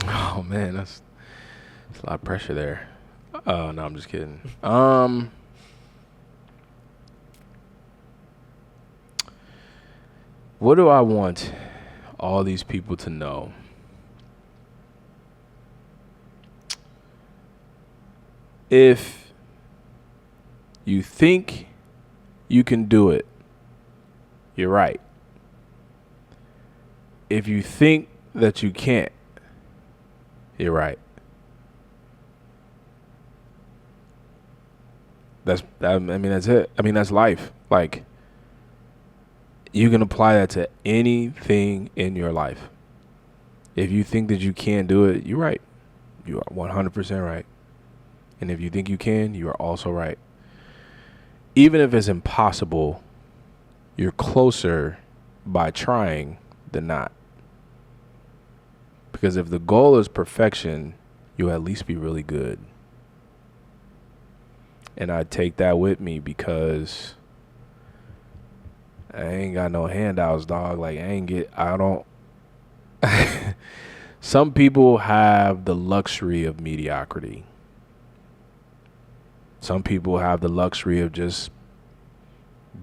Oh, man, that's a lot of pressure there. No, I'm just kidding. What do I want all these people to know? If you think you can do it, you're right. If you think that you can't, you're right. That's it. I mean, that's life. Like, you can apply that to anything in your life. If you think that you can't do it, you're right. You are 100% right. And if you think you can, you are also right. Even if it's impossible, you're closer by trying than not. Because if the goal is perfection, you'll at least be really good. And I take that with me because I ain't got no handouts, dog. Like, I don't. Some people have the luxury of mediocrity. Some people have the luxury of just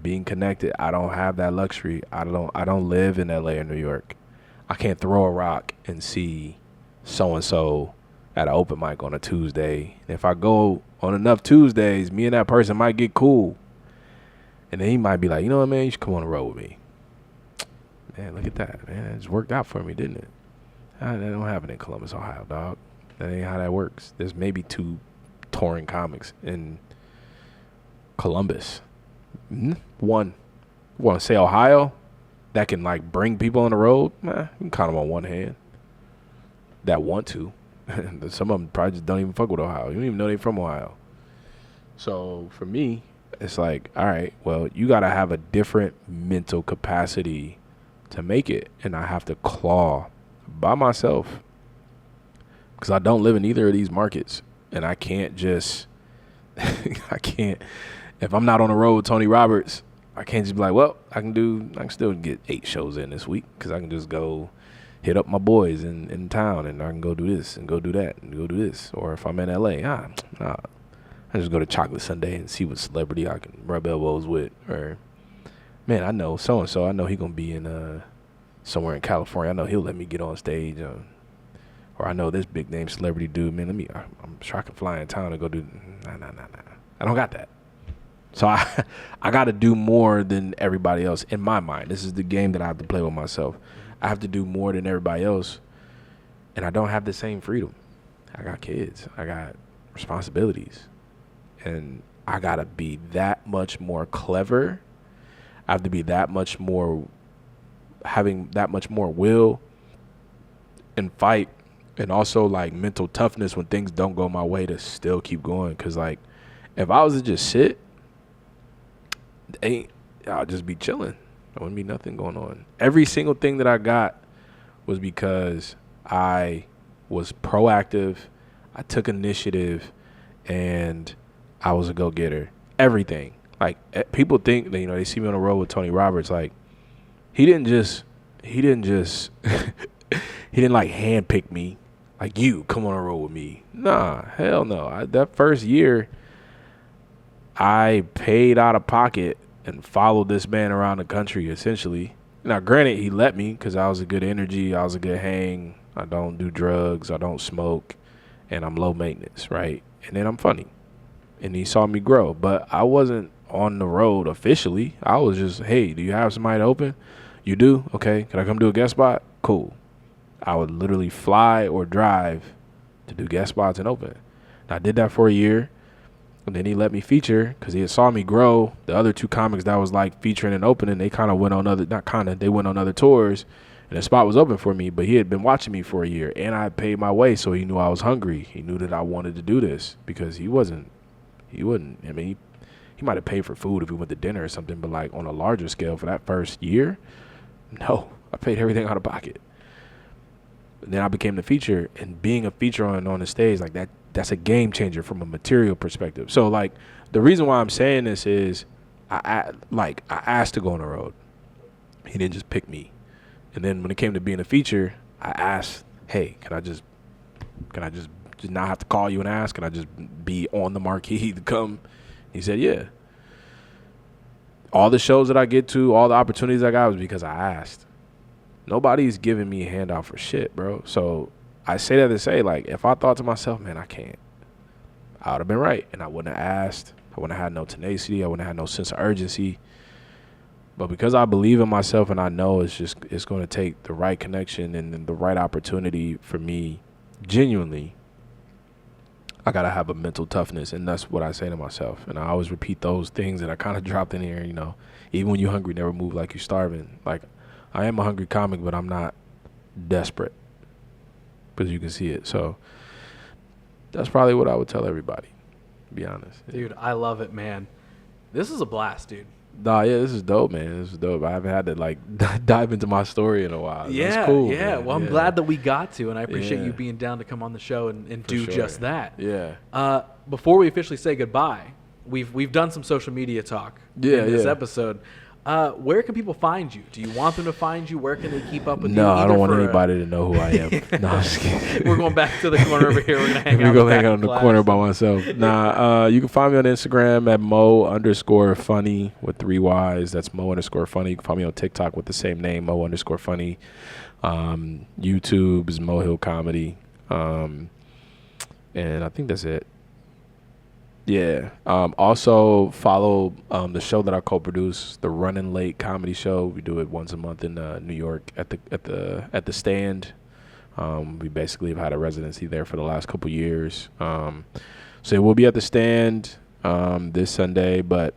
being connected. I don't have that luxury. I don't live in LA or New York. I can't throw a rock and see so-and-so at an open mic on a Tuesday. And if I go on enough Tuesdays, me and that person might get cool. And then he might be like, you know what, man, you should come on the road with me. Man, look at that, man. It just worked out for me, didn't it? That don't happen in Columbus, Ohio, dog. That ain't how that works. There's maybe 2 touring comics in Columbus. One. You want to say Ohio? That can, like, bring people on the road? Nah, you can count them on one hand. That want to. Some of them probably just don't even fuck with Ohio. You don't even know they're from Ohio. So, for me, it's like, all right, well, you got to have a different mental capacity to make it. And I have to claw by myself because I don't live in either of these markets. And I can't just, if I'm not on the road with Tony Roberts, I can't just be like, well, I can still get 8 shows in this week because I can just go hit up my boys in town and I can go do this and go do that and go do this. Or if I'm in LA, I just go to Chocolate Sunday and see what celebrity I can rub elbows with. Or, man, I know so-and-so. I know he going to be in somewhere in California. I know he'll let me get on stage. Or I know this big name celebrity dude, man, I'm sure I can fly in town and go do, nah. I don't got that. So I got to do more than everybody else in my mind. This is the game that I have to play with myself. I have to do more than everybody else, and I don't have the same freedom. I got kids. I got responsibilities, and I got to be that much more clever. I have to be that much more, having that much more will and fight, and also, like, mental toughness when things don't go my way to still keep going. Because, like, If I was to just sit, I'll just be chilling. There wouldn't be nothing going on. Every single thing that I got was because I was proactive, I took initiative, and I was a go-getter. Everything. Like, people think that, they see me on the road with Tony Roberts. Like, he didn't he didn't like handpick me. Like, you come on the road with me. Nah, hell no. That first year, I paid out of pocket and followed this man around the country, essentially. Now, granted, he let me because I was a good energy. I was a good hang. I don't do drugs. I don't smoke. And I'm low maintenance, right? And then I'm funny. And he saw me grow. But I wasn't on the road officially. I was just, hey, do you have somebody to open? You do? Okay. Can I come do a guest spot? Cool. I would literally fly or drive to do guest spots and open. And I did that for a year. And then he let me feature because he had saw me grow. The other two comics that was like featuring and opening, they kind of went on they went on other tours. And the spot was open for me, but he had been watching me for a year. And I paid my way, so he knew I was hungry. He knew that I wanted to do this because he wouldn't. I mean, he might have paid for food if we went to dinner or something, but like on a larger scale for that first year, no. I paid everything out of pocket. And then I became the feature, and being a feature on the stage, like that's a game changer from a material perspective. So like the reason why I'm saying this is I asked to go on the road. He didn't just pick me. And then when it came to being a feature, I asked, hey, can I just not have to call you and ask? Can I just be on the marquee to come? He said, yeah. All the shows that I get to, all the opportunities I got was because I asked. Nobody's giving me a handout for shit, bro. So I say that to say, like, if I thought to myself, man, I can't, I would have been right. And I wouldn't have asked. I wouldn't have had no tenacity. I wouldn't have had no sense of urgency. But because I believe in myself and I know it's going to take the right connection and the right opportunity for me, genuinely, I got to have a mental toughness. And that's what I say to myself. And I always repeat those things that I kind of dropped in here, even when you're hungry, never move like you're starving. Like, I am a hungry comic, but I'm not desperate because you can see it. So that's probably what I would tell everybody, to be honest. Dude, I love it, man. This is a blast, dude. Nah, yeah, this is dope, man. This is dope. I haven't had to like dive into my story in a while. Yeah, that's cool. Yeah. Man. Well, I'm glad that we got to, and I appreciate you being down to come on the show and do just that. Yeah. Before we officially say goodbye, we've done some social media talk in this episode. Where can people find you? Do you want them to find you? Where can they keep up with you? No, I don't want anybody to know who I am. No, I'm just kidding. We're going back to the corner over here. We're going to hang out. We're going to hang out in the corner by myself. Nah, you can find me on Instagram at Mo_funny with 3 Y's. That's Mo_funny. You can find me on TikTok with the same name, Mo_funny. YouTube is Mo Hill Comedy. And I think that's it. Yeah. Also follow the show that I co-produce, the Running Late comedy show. We do it once a month in New York at the Stand. We basically have had a residency there for the last couple years. So we'll be at the Stand this Sunday. But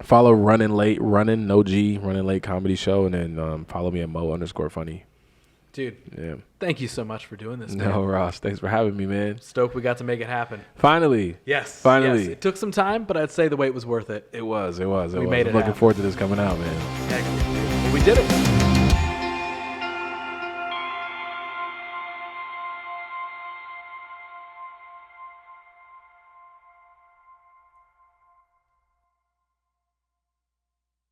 follow Running Late comedy show, and then follow me at Mo_funny. Dude, yeah. Thank you so much for doing this, man. No, Ross, thanks for having me, man. Stoked we got to make it happen. Finally. Yes. Finally. Yes. It took some time, but I'd say the wait was worth it. It was. We made it looking forward to this coming out, man. Excellent. We did it.